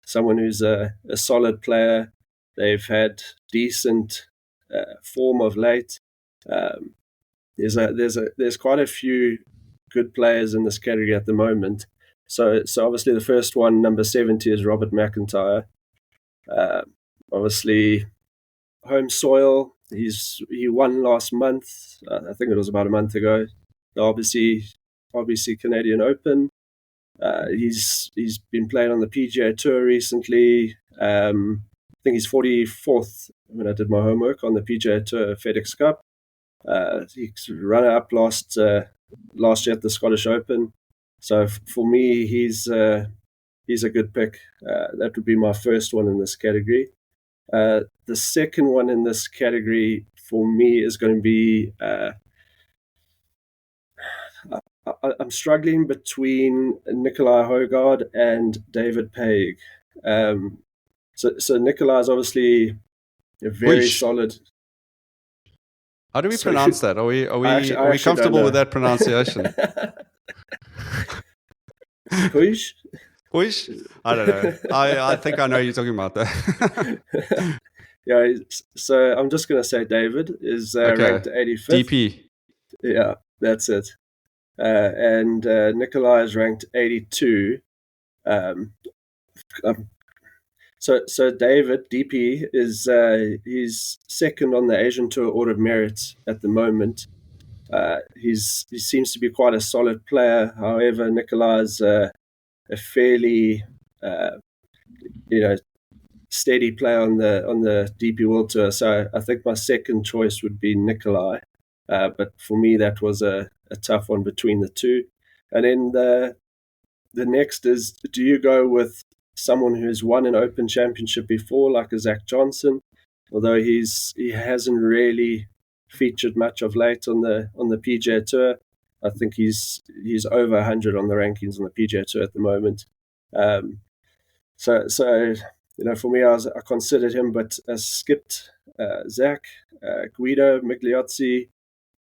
someone who's a solid player. They've had decent form of late. There's quite a few good players in this category at the moment. So obviously the first one, number 70, is Robert McIntyre. Obviously, home soil. He won last month. I think it was about a month ago. The RBC Canadian Open. He's been playing on the PGA Tour recently. I think he's 44th when I did my homework on the PGA Tour FedEx Cup. He's runner-up last year at the Scottish Open. So for me, he's a good pick. That would be my first one in this category. The second one in this category for me is going to be. I'm struggling between Nicolai Højgaard and David Paig. So Nicolai is obviously a very solid. How do we pronounce that? Are we comfortable with that pronunciation? Puig? Puig? I don't know. I think I know you're talking about that. Yeah. So I'm just going to say David is ranked 85th. DP. Yeah, that's it. And Nicolai is ranked 82. So David DP is he's second on the Asian Tour Order of Merit at the moment. He seems to be quite a solid player. However, Nikolai's a fairly steady player on the DP World Tour. So I think my second choice would be Nikolai. But for me, that was a tough one between the two. And then the next is, do you go with someone who's won an Open Championship before, like a Zach Johnson, although he hasn't really featured much of late on the PGA Tour. I think he's over 100 on the rankings on the PGA Tour at the moment. So for me, I considered him, but I skipped Zach. Guido Migliozzi.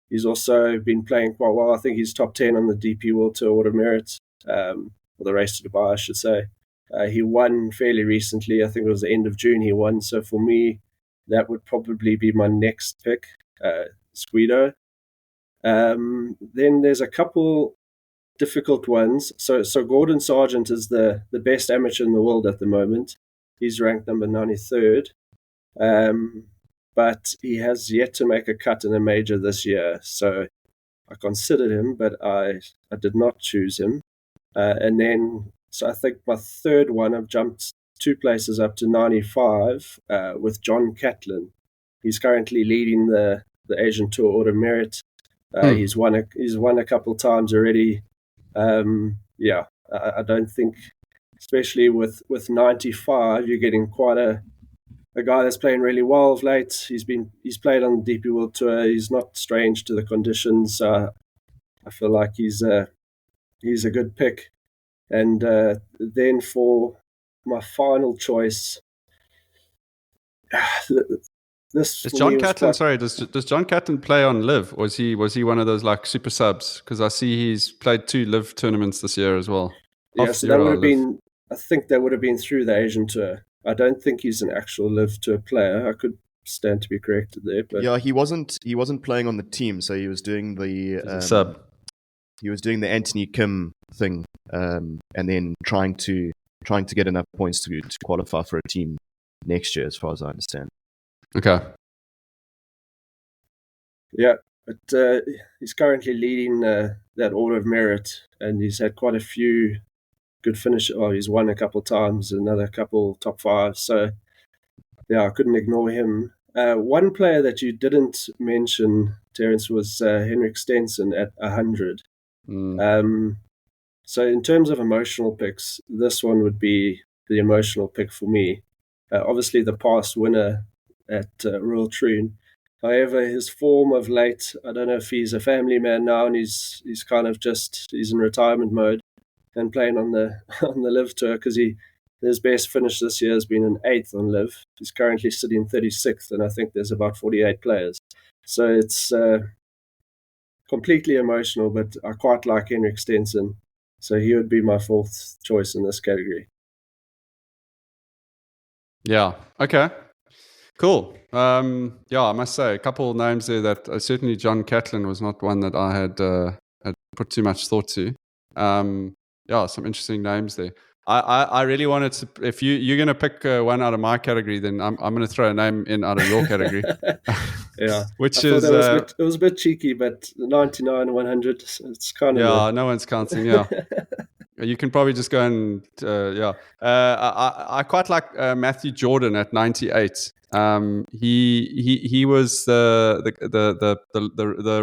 He's also been playing quite well. I think he's top 10 on the DP World Tour Order of Merit, or the Race to Dubai, I should say. He won fairly recently. I think it was the end of June he won. So for me, that would probably be my next pick, Guido. Then there's a couple difficult ones. So Gordon Sargent is the best amateur in the world at the moment. He's ranked number 93rd. But he has yet to make a cut in a major this year. So I considered him, but I did not choose him. And then, so I think my third one, I've jumped 2 places up to 95 with John Catlin. He's currently leading the Asian Tour Order of Merit. He's won a couple times already. I don't think, especially with 95, you're getting quite a guy that's playing really well of late. He's played on the DP World Tour. He's not strange to the conditions. I feel like he's a good pick. And then for my final choice, this Is John Catlin? Sorry, does John Catlin play on Live, or was he one of those like super subs? Because I see he's played 2 Live tournaments this year as well. Yeah, so that would have been. I think that would have been through the Asian Tour. I don't think he's an actual Live Tour player. I could stand to be corrected there, but yeah, he wasn't playing on the team, so he was doing the sub. He was doing the Anthony Kim thing, and then trying to get enough points to qualify for a team next year, as far as I understand. Okay. Yeah, but he's currently leading that Order of Merit, and he's had quite a few good finishes. Well, he's won a couple times, another couple top 5. So, yeah, I couldn't ignore him. One player that you didn't mention, Terence, was Henrik Stenson at 100. So in terms of emotional picks, this one would be the emotional pick for me. Obviously, the past winner at Royal Troon. However, his form of late, I don't know if he's a family man now and he's kind of he's in retirement mode and playing on the Live Tour, because his best finish this year has been an 8th on Live. He's currently sitting 36th, and I think there's about 48 players. So it's completely emotional, but I quite like Henrik Stenson. So he would be my 4th choice in this category. Yeah. Okay. Cool. Yeah, I must say a couple of names there that certainly John Catlin was not one that I had put too much thought to. Yeah, some interesting names there. I really wanted to. If you're going to pick one out of my category, then I'm going to throw a name in out of your category. Yeah, which is it was a bit cheeky, but 99 and 100, it's kind of no one's counting. Yeah. You can probably just go and I quite like Matthew Jordan at 98. He was the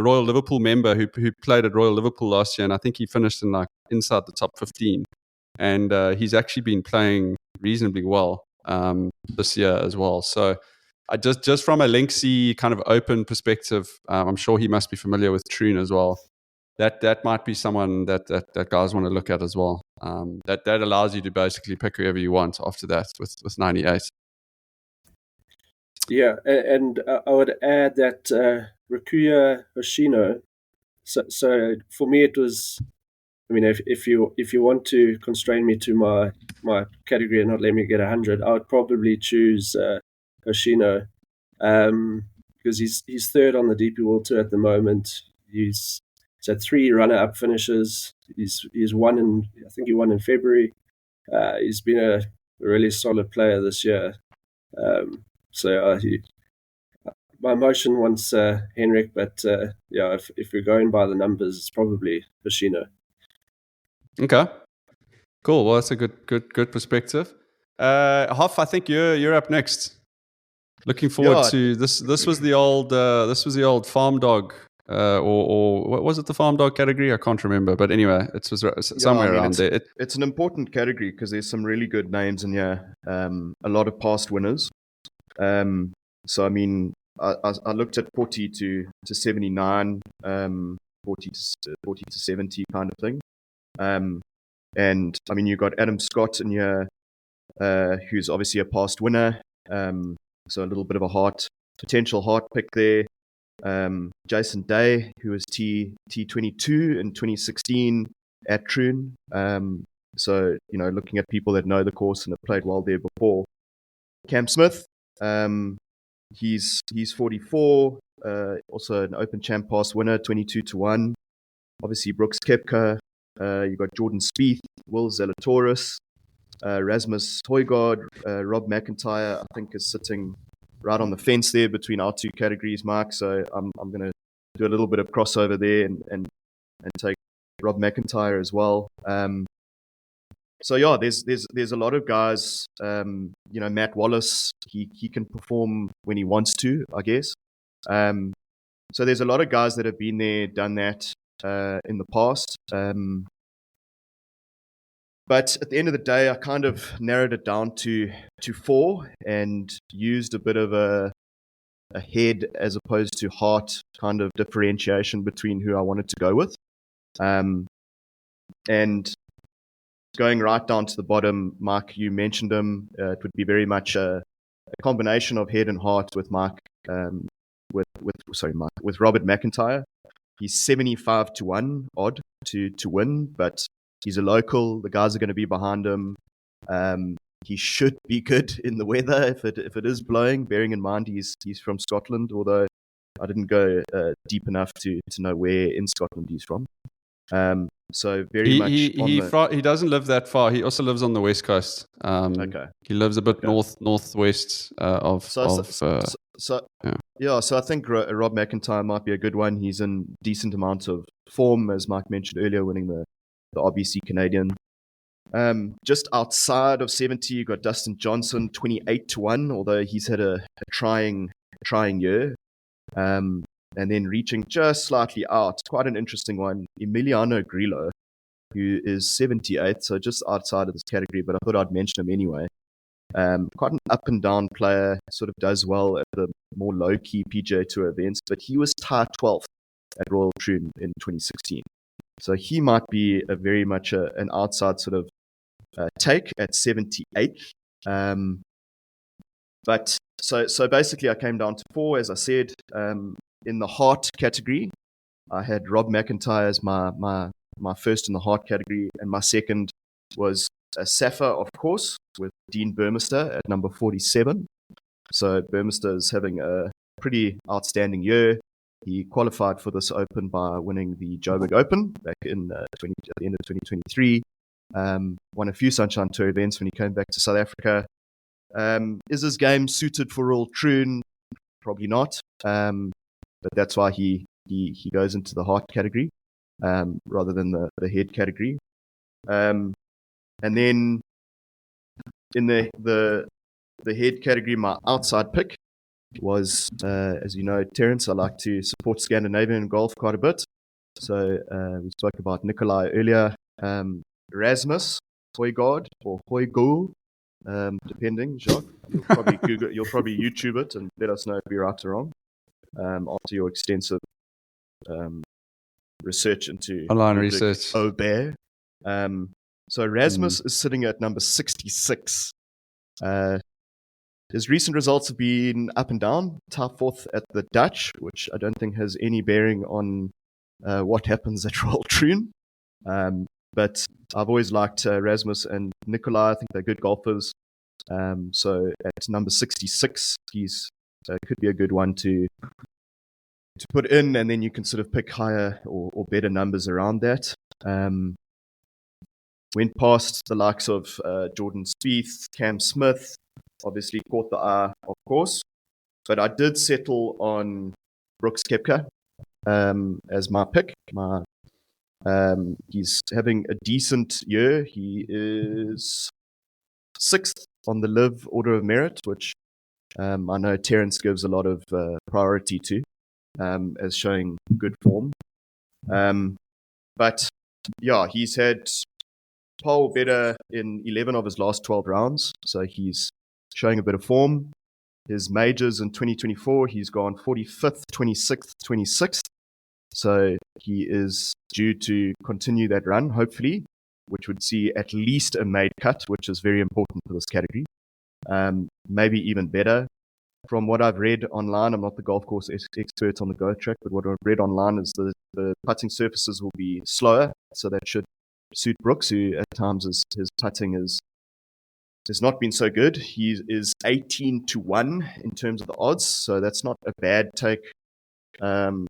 Royal Liverpool member who played at Royal Liverpool last year, and I think he finished in inside the top 15. And he's actually been playing reasonably well this year as well. So I just from a Linksy kind of open perspective, I'm sure he must be familiar with Troon as well. That might be someone that guys want to look at as well. That allows you to basically pick whoever you want after that with 98. Yeah, and I would add that Rikuya Hoshino. So for me, it was. I mean, if you want to constrain me to my category and not let me get 100, I would probably choose Hoshino, because he's 3rd on the DP World Tour at the moment. He's had 3 runner-up finishes. He's won I think he won in February. He's been a really solid player this year. So my emotion wants Henrik, but yeah, if we're going by the numbers, it's probably Hoshino. Okay. Cool. Well, that's a good perspective. Hoff, I think you're up next. Looking forward Yeah. to this. This was the old farm dog, or what was it? The farm dog category? I can't remember. But anyway, it was somewhere around there. It's an important category because there's some really good names in here. A lot of past winners. So I mean, I looked at 40 to 79, 40 to 70 kind of thing. And I mean, you got Adam Scott in here, who's obviously a past winner. So a little bit of a potential heart pick there. Jason Day, who was T22 in 2016 at Troon. So, you know, looking at people that know the course and have played well there before. Cam Smith, he's 44, also an Open Champ Pass winner, 22 to 1. Obviously, Brooks Koepka. You've got Jordan Spieth, Will Zalatoris, Rasmus Højgaard, Rob McIntyre, I think, is sitting right on the fence there between our two categories, Mark. So I'm going to do a little bit of crossover there and take Rob McIntyre as well. So yeah, there's a lot of guys. You know, Matt Wallace, he can perform when he wants to, I guess. So there's a lot of guys that have been there, done that in the past. But at the end of the day, I kind of narrowed it down to 4 and used a bit of a head as opposed to heart kind of differentiation between who I wanted to go with. And going right down to the bottom, Mark, you mentioned him. It would be very much a combination of head and heart with Mark, with Robert McIntyre. He's 75 to 1 odd to win, but he's a local. The guys are going to be behind him. He should be good in the weather if it is blowing, bearing in mind he's from Scotland, although I didn't go deep enough to know where in Scotland he's from. So very much he doesn't live that far. He also lives on the west coast. Okay. He lives a bit northwest of. So I think Rob McIntyre might be a good one. He's in decent amount of form, as Mike mentioned earlier, winning the RBC Canadian. Just outside of 70, you got Dustin Johnson, 28 to 1, although he's had a trying year. And then reaching just slightly out, quite an interesting one, Emiliano Grillo, who is 78, so just outside of this category, but I thought I'd mention him anyway. Quite an up and down player, sort of does well at the more low-key PGA Tour events, but he was tied 12th at Royal Troon in 2016. So he might be a very much an outside sort of take at 78. But so basically I came down to 4, as I said. In the heart category, I had Rob McIntyre as my first in the heart category, and my second was Safa, of course, with Dean Burmester at number 47. So Burmester is having a pretty outstanding year. He qualified for this Open by winning the Joburg Open back in at the end of 2023. Won a few Sunshine Tour events when he came back to South Africa. Is his game suited for Royal Troon? Probably not. But that's why he goes into the heart category rather than the head category. And then in the head category, my outside pick was, as you know, Terence. I like to support Scandinavian golf quite a bit. So we spoke about Nikolai earlier. Rasmus Højgaard or Højgaard, depending, Jacques. You'll probably YouTube it and let us know if we're right or wrong. After your extensive research into online research. Aubert. So Rasmus is sitting at number 66. His recent results have been up and down. Top 4th at the Dutch, which I don't think has any bearing on what happens at Royal Troon. But I've always liked Rasmus and Nikolai. I think they're good golfers. So at number 66, he's could be a good one to put in, and then you can sort of pick higher or better numbers around that. Went past the likes of Jordan Spieth, Cam Smith, obviously caught the eye, of course. But I did settle on Brooks Koepka as my pick. He's having a decent year. He is 6th on the Live Order of Merit, which I know Terence gives a lot of priority to as showing good form. But yeah, he's had pole better in 11 of his last 12 rounds, so he's showing a bit of form. His majors in 2024, he's gone 45th, 26th, 26th. So he is due to continue that run, hopefully, which would see at least a made cut, which is very important for this category. Maybe even better. From what I've read online, I'm not the golf course expert on the Go track, but what I've read online is the putting surfaces will be slower, so that should suit Brooks, who at times his putting has not been so good. He is 18-1 in terms of the odds, so that's not a bad take from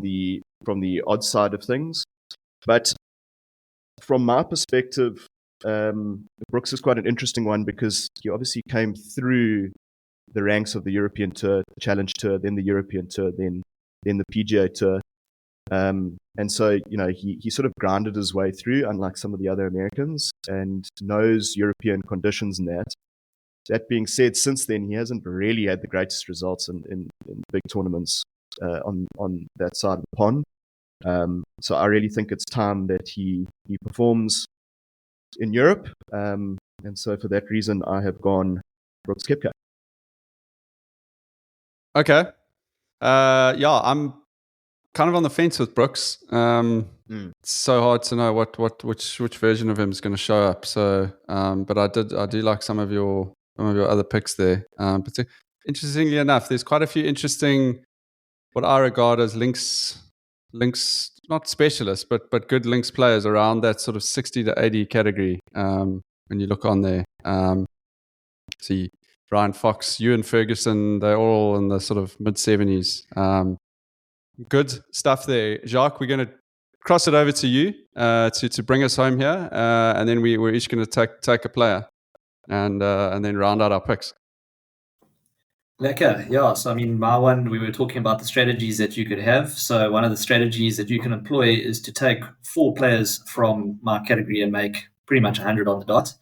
the odds side of things. But from my perspective, Brooks is quite an interesting one because he obviously came through the ranks of the European Tour, the Challenge Tour, then the European Tour, then the PGA Tour. And so, he sort of grounded his way through, unlike some of the other Americans, and knows European conditions and that. That being said, since then, he hasn't really had the greatest results in big tournaments on that side of the pond. So I really think it's time that he performs in Europe. And so for that reason, I have gone Brooks Koepka. Okay. Yeah, I'm kind of on the fence with Brooks. It's so hard to know which version of him is going to show up. So, but I do like some of your other picks there. But interestingly enough, there's quite a few interesting, what I regard as links, not specialists, but good links players around that sort of 60 to 80 category. When you look on there, see Brian Fox, Ewan Ferguson, they're all in the sort of mid 70s. Good stuff there. Jacques, we're going to cross it over to you to bring us home here. And then we're each going to take a player and then round out our picks. Lekker, yeah. So, I mean, my one, we were talking about the strategies that you could have. So one of the strategies that you can employ is to take 4 players from my category and make pretty much 100 on the dot.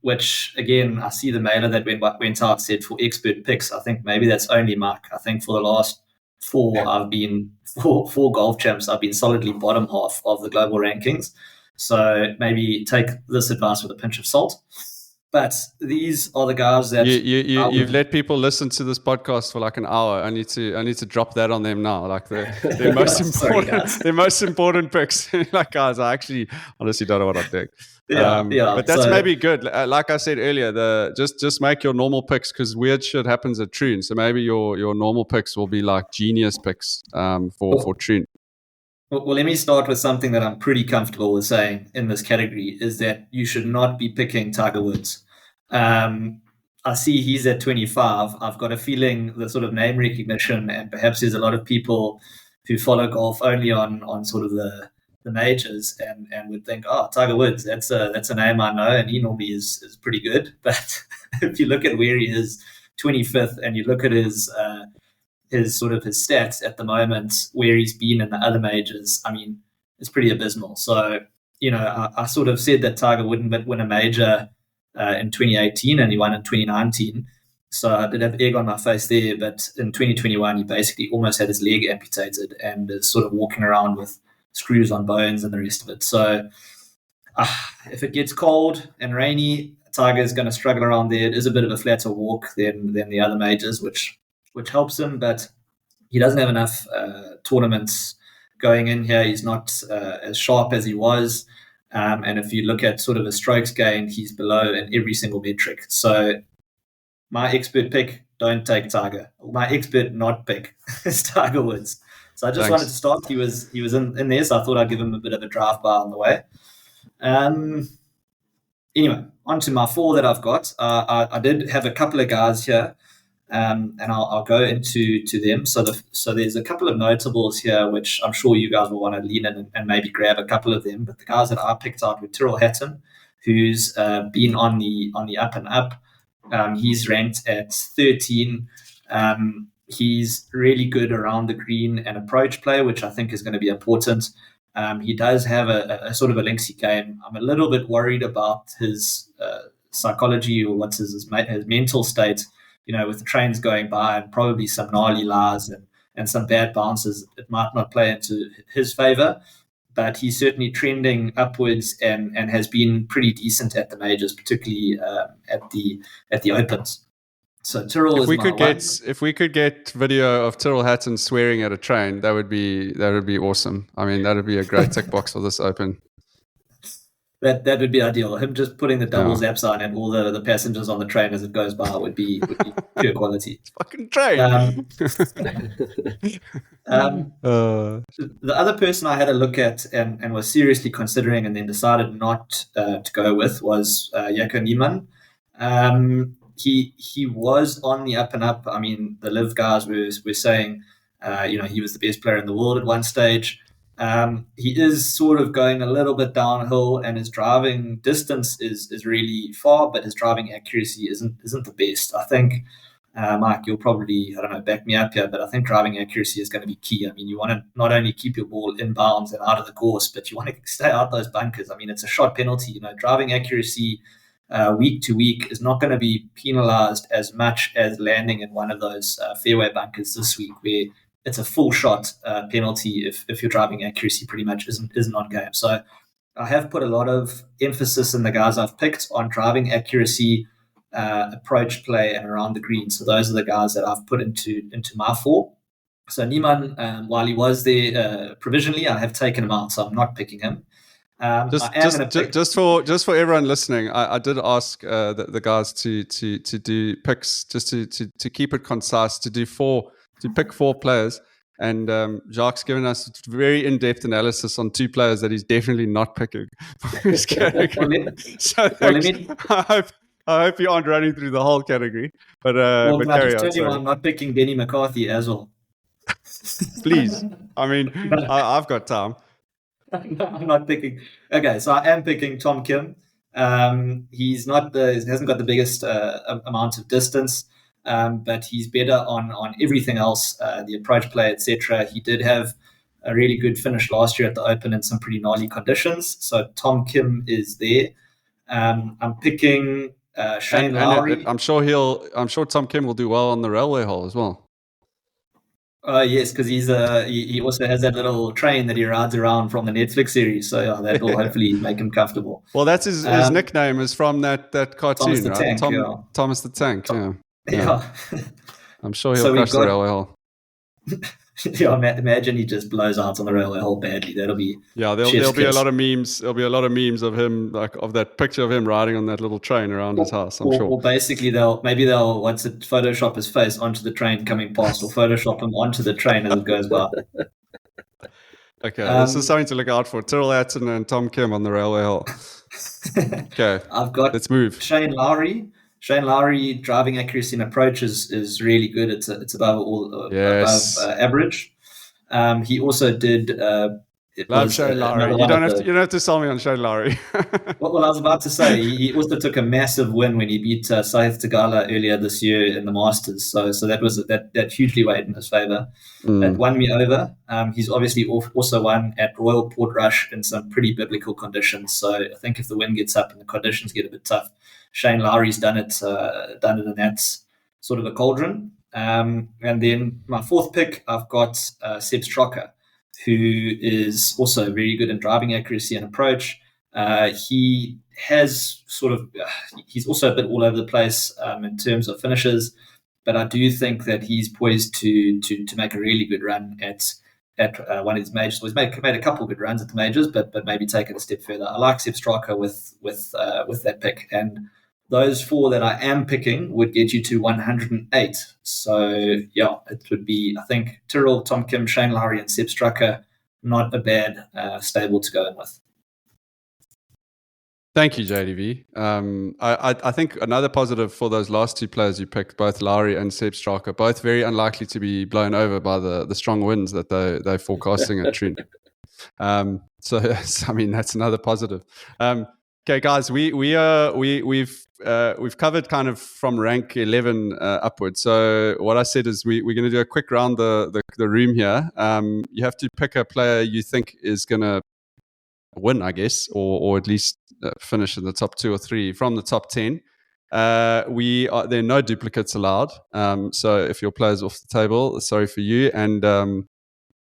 Which, again, I see the mailer that went out said for expert picks. I think maybe that's only Mark. I think for the last 4 golf champs, I've been solidly bottom half of the global rankings. So maybe take this advice with a pinch of salt. But these are the guys that you've let people listen to this podcast for like an hour. I need to drop that on them now. Like their most important, their most important picks. Like, guys, I actually honestly don't know what I'm doing. But that's maybe good. Like I said earlier, just make your normal picks because weird shit happens at Troon. So maybe your normal picks will be like genius picks for Troon. Well, let me start with something that I'm pretty comfortable with saying in this category is that you should not be picking Tiger Woods. I see he's at 25. I've got a feeling the sort of name recognition, and perhaps there's a lot of people who follow golf only on sort of the majors and would think, oh, Tiger Woods, that's a name I know, and he normally is pretty good. But if you look at where he is, 25th, and you look at his stats at the moment, where he's been in the other majors, I mean, it's pretty abysmal. So, I sort of said that Tiger wouldn't win a major in 2018, and he won in 2019. So I did have egg on my face there, but in 2021, he basically almost had his leg amputated and is sort of walking around with screws on bones and the rest of it. So if it gets cold and rainy, Tiger is going to struggle around there. It is a bit of a flatter walk than the other majors, which helps him, but he doesn't have enough tournaments going in here. He's not as sharp as he was. And if you look at sort of a strokes gained, he's below in every single metric. So my expert pick, don't take Tiger. My expert not pick is Tiger Woods. So I just wanted to start. He was in there, so I thought I'd give him a bit of a draft bar on the way. Anyway, on to my 4 that I've got. I did have a couple of guys here. And I'll go into them. So there's a couple of notables here, which I'm sure you guys will want to lean in and maybe grab a couple of them. But the guys that I picked out were Tyrrell Hatton, who's been on the up and up. He's ranked at 13. He's really good around the green and approach play, which I think is going to be important. He does have a sort of a lengthy game. I'm a little bit worried about his psychology, or what's his mental state. With the trains going by and probably some gnarly lies and some bad bounces, it might not play into his favor. But he's certainly trending upwards and has been pretty decent at the majors, particularly at the Opens. So Tyrrell is my one. If we could get video of Tyrrell Hatton swearing at a train, that would be awesome. I mean, that would be a great tick box for this Open. That would be ideal. Him just putting the double zap sign and all the passengers on the train as it goes by would be pure quality. Fucking train. The other person I had a look at and was seriously considering and then decided not to go with was Jaco Niemann. He was on the up and up. I mean, the Liv guys were saying, he was the best player in the world at one stage. He is sort of going a little bit downhill, and his driving distance is really far, but his driving accuracy isn't the best. I think, Mike, you'll probably, back me up here, but I think driving accuracy is going to be key. I mean, you want to not only keep your ball in bounds and out of the course, but you want to stay out those bunkers. I mean, it's a shot penalty. Driving accuracy week to week is not going to be penalized as much as landing in one of those fairway bunkers this week, where it's a full shot penalty if your driving accuracy pretty much isn't on game. So I have put a lot of emphasis in the guys I've picked on driving accuracy, approach play, and around the green. So those are the guys that I've put into my four. So Niemann, while he was there provisionally, I have taken him out, so I'm not picking him. Just for everyone listening, I did ask the guys to do picks, just to keep it concise, to pick 4 players, and Jacques given us very in-depth analysis on 2 players that he's definitely not picking for his category. I hope you aren't running through the whole category, but carry on. I'm not picking Denny McCarthy as well. Please, I mean, I've got time. I'm not picking. Okay, so I am picking Tom Kim. He hasn't got the biggest amount of distance. But he's better on everything else, the approach play, etc. He did have a really good finish last year at the Open in some pretty gnarly conditions. So Tom Kim is there. I'm picking Shane Lowry. I'm sure Tom Kim will do well on the railway hole as well. Yes, because he also has that little train that he rides around from the Netflix series. So yeah, that will hopefully make him comfortable. Well, that's his nickname is from that cartoon, Thomas the right? Tank, Thomas the Tank. Yeah. I'm sure he'll crush the railway hole. Yeah, imagine he just blows out on the railway hole badly. That'll be there'll be a lot of memes. There'll be a lot of memes of him, like of that picture of him riding on that little train around his house. I'm sure. Or basically they'll Photoshop his face onto the train coming past, or Photoshop him onto the train as it goes by. Okay, this is something to look out for. Tyrrell Hatton and Tom Kim on the railway hole. Okay, let's move. Shane Lowry driving accuracy and approach is really good. It's above average. He also did. Love Shane Lowry. You don't have to sell me on Shane Lowry. Well, I was about to say he also took a massive win when he beat Saith Tagala earlier this year in the Masters. So that hugely weighed in his favour. That won me over. He's obviously also won at Royal Portrush in some pretty biblical conditions. So I think if the wind gets up and the conditions get a bit tough, Shane Lowry's done it in that sort of a cauldron. And then my 4th pick, I've got Seb Straka, who is also very good in driving accuracy and approach. He has he's also a bit all over the place in terms of finishes, but I do think that he's poised to make a really good run at one of his majors. Well, he's made a couple of good runs at the majors, but maybe take it a step further. I like Seb Straka with that pick, and those 4 that I am picking would get you to 108. So yeah, it would be, I think, Tyrrell, Tom Kim, Shane Lowry, and Seb Straka. Not a bad stable to go in with. Thank you, JDv. I think another positive for those last 2 players you picked, both Lowry and Seb Straka, both very unlikely to be blown over by the strong winds that they're forecasting at Trin. So I mean, that's another positive. Okay, guys, we've covered kind of from rank 11 upwards. So what I said is we're going to do a quick round the room here. You have to pick a player you think is going to win, I guess, or at least finish in the top 2 or 3 from the top 10. There are no duplicates allowed. So if your player's off the table, sorry for you. And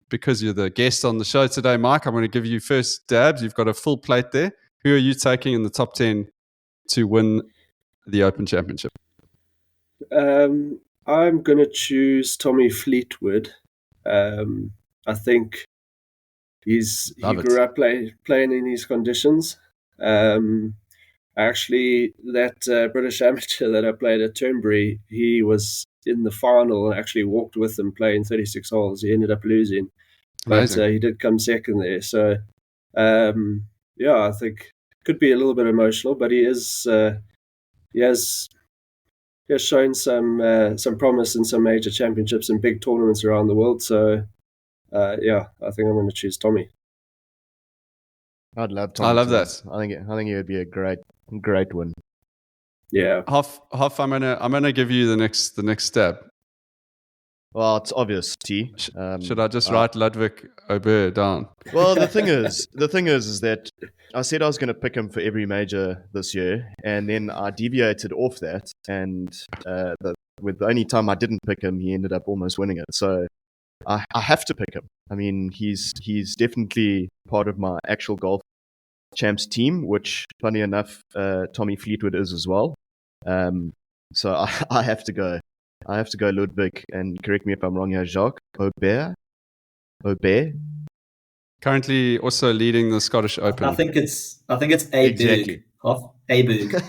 because you're the guest on the show today, Mike, I'm going to give you first dabs. You've got a full plate there. Who are you taking in the top 10 to win the Open Championship? I'm going to choose Tommy Fleetwood. I think he grew up playing in these conditions. Actually, that British amateur that I played at Turnberry, he was in the final and actually walked with them playing 36 holes. He ended up losing, but he did come second there. So, I think could be a little bit emotional, but he has shown some promise in some major championships and big tournaments around the world. So, I think I'm going to choose Tommy. I'd love Tommy. I love that. I think it would be a great win. Yeah. Hoff, I'm gonna give you the next step. Well, it's obvious, T. Should I just write Ludwig Aubert down? Well, the thing is that I said I was going to pick him for every major this year, and then I deviated off that, and with the only time I didn't pick him, he ended up almost winning it. So I have to pick him. I mean, he's definitely part of my actual golf champs team, which, funny enough, Tommy Fleetwood is as well. So I have to go. I have to go Ludwig, and correct me if I'm wrong here, Jacques Aubert. Currently also leading the Scottish Open. I think it's Aberg. Exactly. Aberg.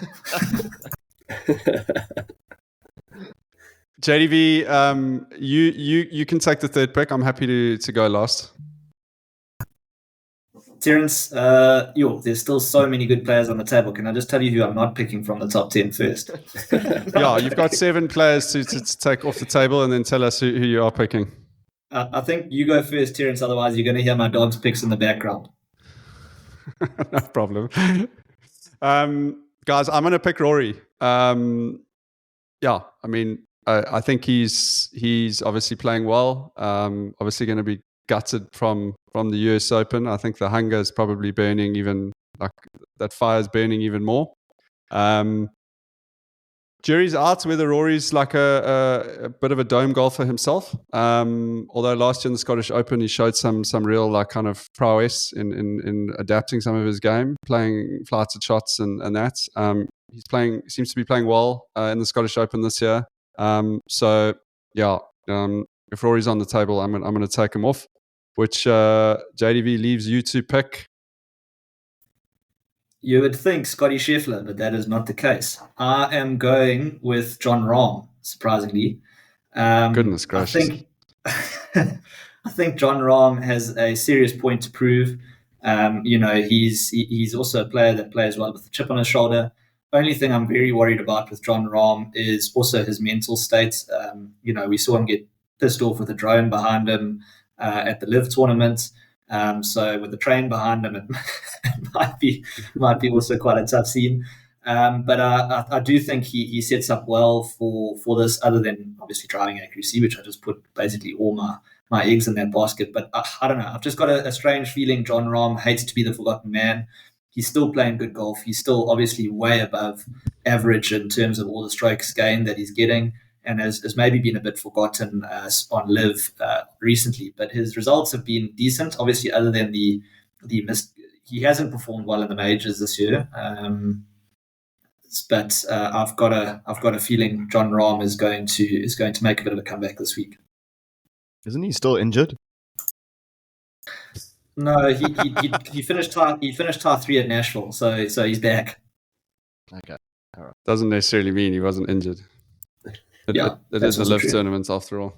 JDv, you can take the third pick. I'm happy to go last. Terence, there's still so many good players on the table. Can I just tell you who I'm not picking from the top 10 first? Yeah, you've got 7 players to take off the table, and then tell us who you are picking. I think you go first, Terence. Otherwise, you're going to hear my dog's picks in the background. No problem. Guys, I'm going to pick Rory. I mean, I think he's obviously playing well. Obviously going to be gutted from the US Open. I think the hunger is probably burning that fire is burning even more. Jury's out whether Rory's like a bit of a dome golfer himself. Although last year in the Scottish Open, he showed some real like kind of prowess in adapting some of his game, playing flighted shots and that. Seems to be playing well in the Scottish Open this year. If Rory's on the table, I'm going to take him off, which JDv leaves you to pick. You would think Scotty Scheffler, but that is not the case. I am going with Jon Rahm, surprisingly. Goodness gracious. I think Jon Rahm has a serious point to prove. He's also a player that plays well with the chip on his shoulder. Only thing I'm very worried about with Jon Rahm is also his mental state. We saw him get pissed off with a drone behind him at the Live tournament. So with the train behind him, it might be also quite a tough scene. But I do think he sets up well for this, other than obviously driving accuracy, which I just put basically all my eggs in that basket. But I don't know. I've just got a strange feeling Jon Rahm hates to be the forgotten man. He's still playing good golf. He's still obviously way above average in terms of all the strokes gained that he's getting, and has maybe been a bit forgotten on Live recently. But his results have been decent, obviously, other than the he hasn't performed well in the majors this year. But I've got a feeling Jon Rahm is going to make a bit of a comeback this week. Isn't he still injured? No, he finished tie 3 at Nashville, so he's back. Okay, all right. Doesn't necessarily mean he wasn't injured. It is a Live tournament after all.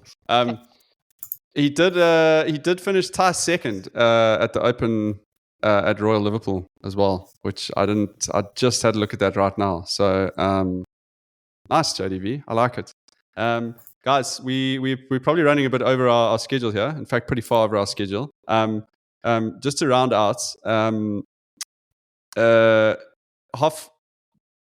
He did finish tie second at the Open at Royal Liverpool as well, which I didn't. I just had a look at that right now. So nice, JDv. I like it. Guys, we're probably running a bit over our schedule here. In fact, pretty far over our schedule. Just to round out, Hoff,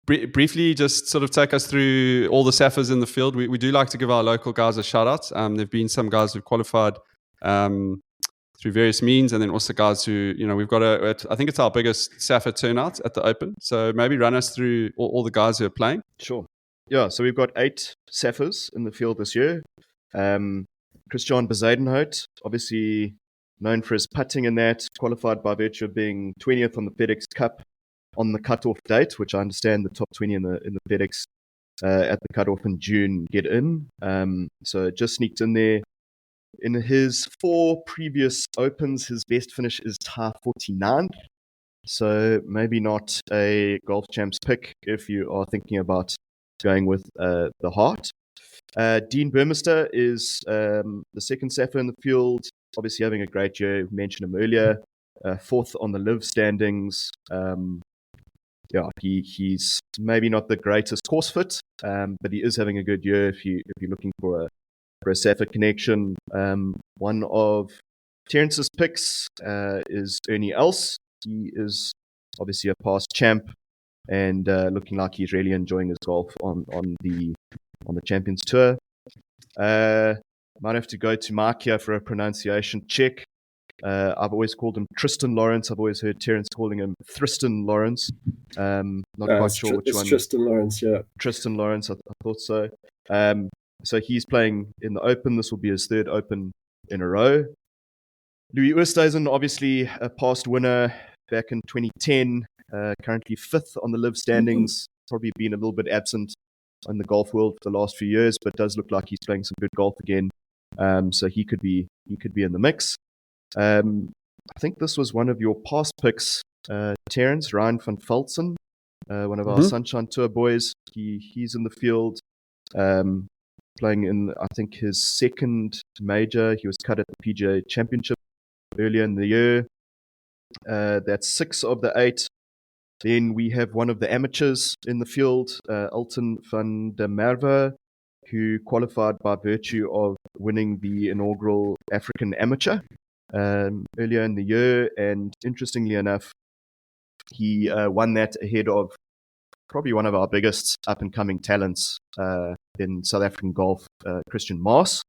briefly, just sort of take us through all the Saffers in the field. We do like to give our local guys a shout out. There have been some guys who've qualified through various means, and then also guys who, we've got I think it's our biggest Saffer turnout at the Open. So maybe run us through all the guys who are playing. Sure. Yeah, so we've got 8 Saffers in the field this year. Christian Bezuidenhout, obviously known for his putting in that, qualified by virtue of being 20th on the FedEx Cup on the cutoff date, which I understand the top 20 in the FedEx at the cutoff in June get in. So it just sneaked in there. In his 4 previous Opens, his best finish is tie 49th. So maybe not a Golfchamps pick if you are thinking about going with the heart. Dean Burmester is the second Saffer in the field, obviously having a great year. We mentioned him earlier, 4th on the live standings. He's maybe not the greatest course fit, but he is having a good year if you're looking for a Saffer connection. One of Terrence's picks is Ernie Els. He is obviously a past champ and looking like he's really enjoying his golf on the Champions Tour. Might have to go to Mark here for a pronunciation check. I've always called him Tristan Lawrence. I've always heard Terrence calling him Tristan Lawrence. Not quite sure which one. It's Tristan Lawrence, yeah. Tristan Lawrence, I thought so. So he's playing in the Open. This will be his 3rd Open in a row. Louis Oosthuizen, obviously a past winner back in 2010, currently 5th on the live standings. Probably been a little bit absent in the golf world for the last few years, but does look like he's playing some good golf again. So he could be in the mix. I think this was one of your past picks, Terrence, Ryan van Veltzen, one of our Sunshine Tour boys. He's in the field, playing in, I think, his 2nd major. He was cut at the PGA Championship earlier in the year. That's 6 of the 8. Then we have one of the amateurs in the field, Alton van der Merwe, who qualified by virtue of winning the inaugural African Amateur earlier in the year. And interestingly enough, he won that ahead of probably one of our biggest up-and-coming talents in South African golf, Christian Maas.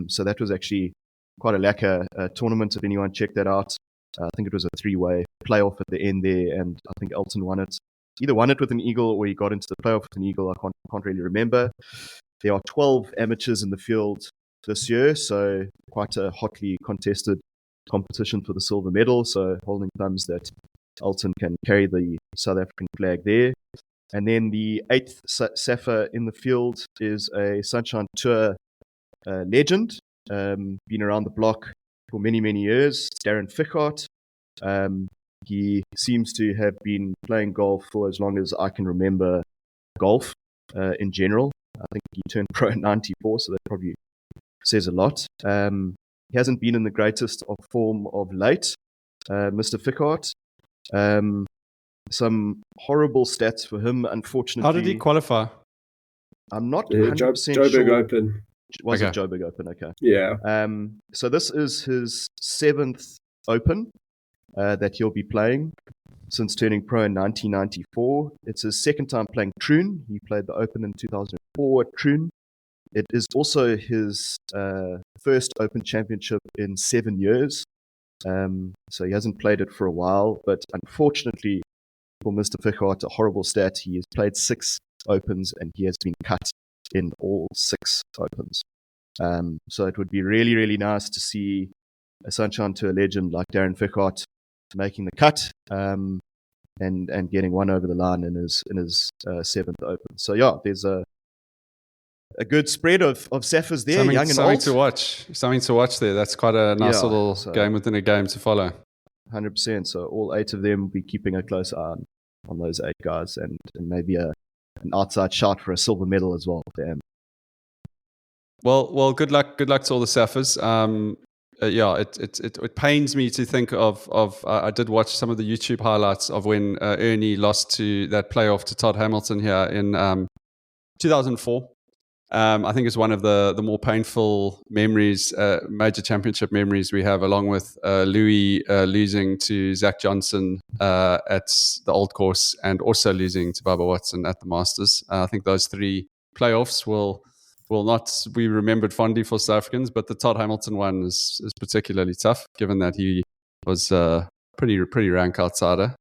So that was actually quite a lacquer tournament, if anyone checked that out. I think it was a 3-way playoff at the end there, and I think Elton won it. Either won it with an eagle or he got into the playoff with an eagle. I can't really remember. There are 12 amateurs in the field this year, so quite a hotly contested competition for the silver medal. So holding thumbs that Elton can carry the South African flag there. And then the 8th Saffer in the field is a Sunshine Tour legend, been around the block for many, many years, Darren Fichart. He seems to have been playing golf for as long as I can remember golf in general. I think he turned pro in 94, so that probably says a lot. He hasn't been in the greatest of form of late, Mr. Fichart. Some horrible stats for him, unfortunately. How did he qualify? I'm not 100% Joburg sure. Open. Was it Joburg Open? Okay. Yeah. So this is his 7th Open that he'll be playing since turning pro in 1994. It's his 2nd time playing Troon. He played the Open in 2004 at Troon. It is also his first Open Championship in 7 years. So he hasn't played it for a while, but unfortunately for Mr. Fichart, a horrible stat, he has played 6 Opens and he has been cut in all 6 Opens. So it would be really, really nice to see a Sunshine Tour legend like Darren Fichart making the cut and getting one over the line in his 7th Open. So yeah, there's a good spread of Saffers there, young and old. Something to watch there. That's quite a nice little game within a game to follow. 100%. So all 8 of them will be keeping a close eye on those 8 guys and maybe an outside shot for a silver medal as well for them. Well, good luck to all the Saffers. It pains me to think of I did watch some of the YouTube highlights of when Ernie lost to that playoff to Todd Hamilton here in 2004. I think it's one of the more painful memories, major championship memories we have, along with Louis losing to Zach Johnson at the Old Course, and also losing to Bubba Watson at the Masters. I think those three playoffs will not be remembered fondly for South Africans, but the Todd Hamilton one is particularly tough, given that he was a pretty rank outsider.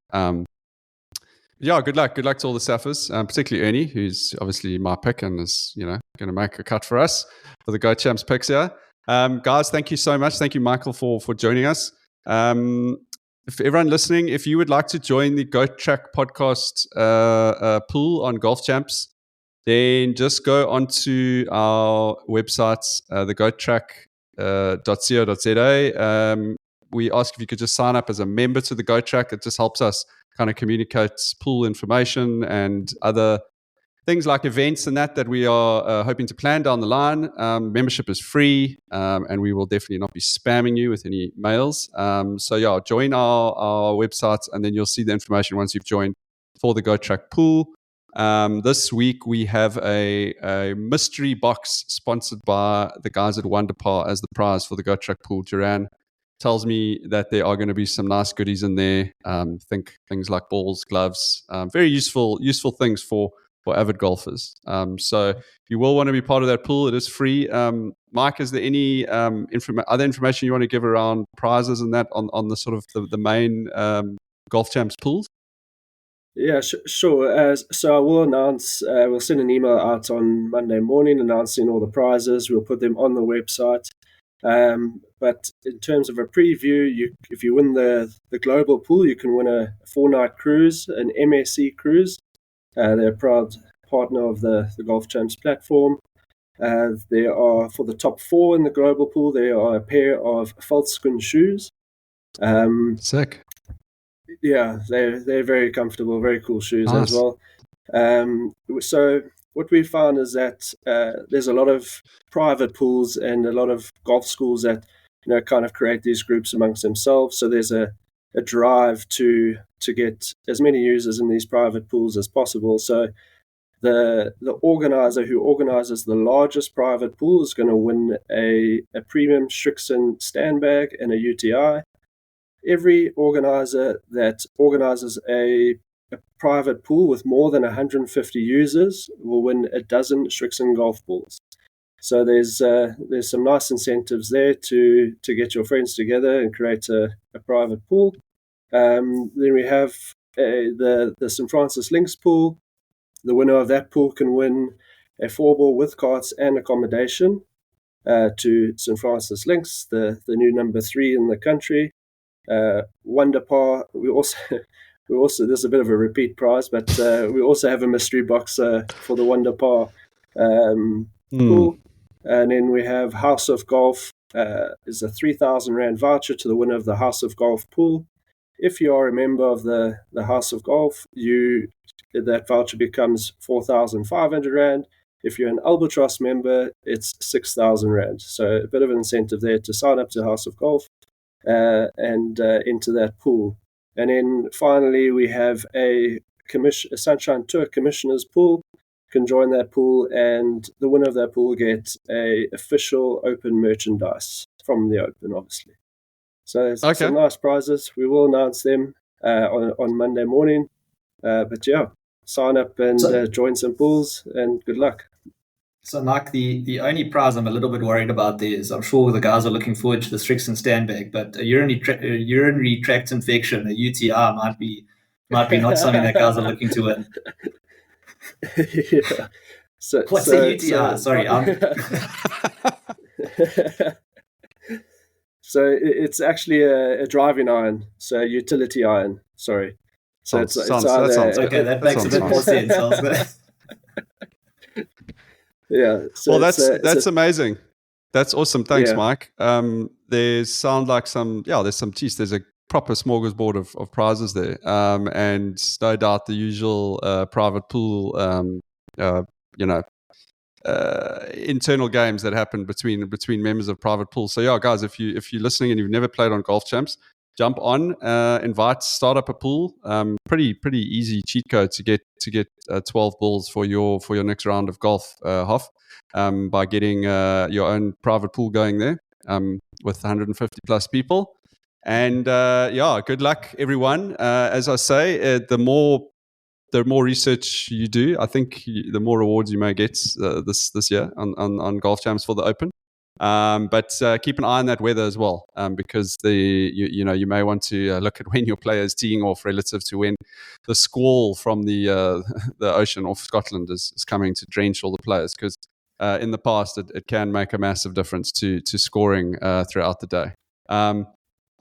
Yeah, good luck to all the Saffers, particularly Ernie, who's obviously my pick and is going to make a cut for us for the Golfchamps picks here. Guys, thank you so much. Thank you, Michael, for joining us. If everyone listening, if you would like to join the Go Track podcast pool on Golfchamps, then just go onto our websites, thegotrack.co.za. We ask if you could just sign up as a member to the Go Track. It just helps us kind of communicate pool information and other things like events and that we are hoping to plan down the line. Membership is free, and we will definitely not be spamming you with any mails. So yeah, join our websites, and then you'll see the information once you've joined for the Go Track pool. This week we have a mystery box sponsored by the guys at Wonderpar as the prize for the Go Track pool. Duran tells me that there are going to be some nice goodies in there. Think things like balls, gloves, very useful things for avid golfers. So if you will want to be part of that pool, it is free. Mike, is there any other information you want to give around prizes and that on the sort of the main Golfchamps pools? Yeah, sure. So I will announce, we'll send an email out on Monday morning announcing all the prizes. We'll put them on the website. But in terms of a preview, if you win the global pool, you can win a 4-night cruise, an MSC cruise. They're a proud partner of the Golfchamps platform. There are, for the top 4 in the global pool, there are a pair of Volkswagen shoes. Sick. Yeah, they're very comfortable, very cool shoes as well. So what we found is that there's a lot of private pools and a lot of golf schools that kind of create these groups amongst themselves. So there's a drive to get as many users in these private pools as possible. So the organizer who organizes the largest private pool is going to win a premium Strixon stand bag and a UTI. Every organizer that organizes a private pool with more than 150 users will win a dozen Strixon golf balls. So there's some nice incentives there to get your friends together and create a private pool. Then we have the St. Francis Links pool. The winner of that pool can win a 4-ball with carts and accommodation to St. Francis Links, the new number 3 in the country. Wonderpar. We also there's a bit of a repeat prize, but we also have a mystery box for the Wonderpar pool. And then we have House of Golf is a 3,000 Rand voucher to the winner of the House of Golf pool. If you are a member of the House of Golf, that voucher becomes 4,500 Rand. If you're an Albatross member, it's 6,000 Rand. So a bit of an incentive there to sign up to House of Golf and into that pool. And then finally, we have a Sunshine Tour Commissioners pool. Can join that pool, and the winner of that pool gets a official Open merchandise from the Open, obviously. So there's some nice prizes. We will announce them on Monday morning. But yeah, sign up and join some pools, and good luck. So, Mike, the only prize I'm a little bit worried about there is I'm sure the guys are looking forward to the Strixon stand bag, but a urinary tract infection, a UTI, might be not something that guys are looking to win. Yeah. What's a UTI? Sorry. So it's actually a driving iron, so a utility iron. Sorry. So it's either... Okay, that makes a bit more sense. Yeah. So well, that's amazing. That's awesome. Thanks, Mike. There's a proper smorgasbord of prizes there, and no doubt the usual private pool, internal games that happen between members of private pools. So yeah, guys, if you're listening and you've never played on Golfchamps, jump on, invite, start up a pool. Pretty easy cheat code to get 12 balls for your next round of golf, Hoff, by getting your own private pool going there with 150 plus people. And good luck, everyone. As I say, the more research you do, I think the more rewards you may get this year on Golfchamps for the Open. But keep an eye on that weather as well, because you may want to look at when your player is teeing off relative to when the squall from the ocean off Scotland is coming to drench all the players. Because in the past, it can make a massive difference to scoring throughout the day.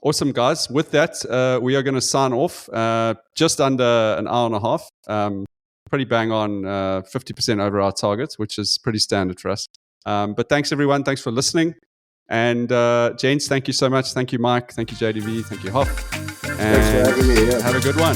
Awesome, guys. With that, we are going to sign off just under an hour and a half. Pretty bang on 50% over our targets, which is pretty standard for us. But thanks, everyone. Thanks for listening. And gents, thank you so much. Thank you, Mike. Thank you, JDv. Thank you, Hoff. And thanks for having me. Yeah. Have a good one.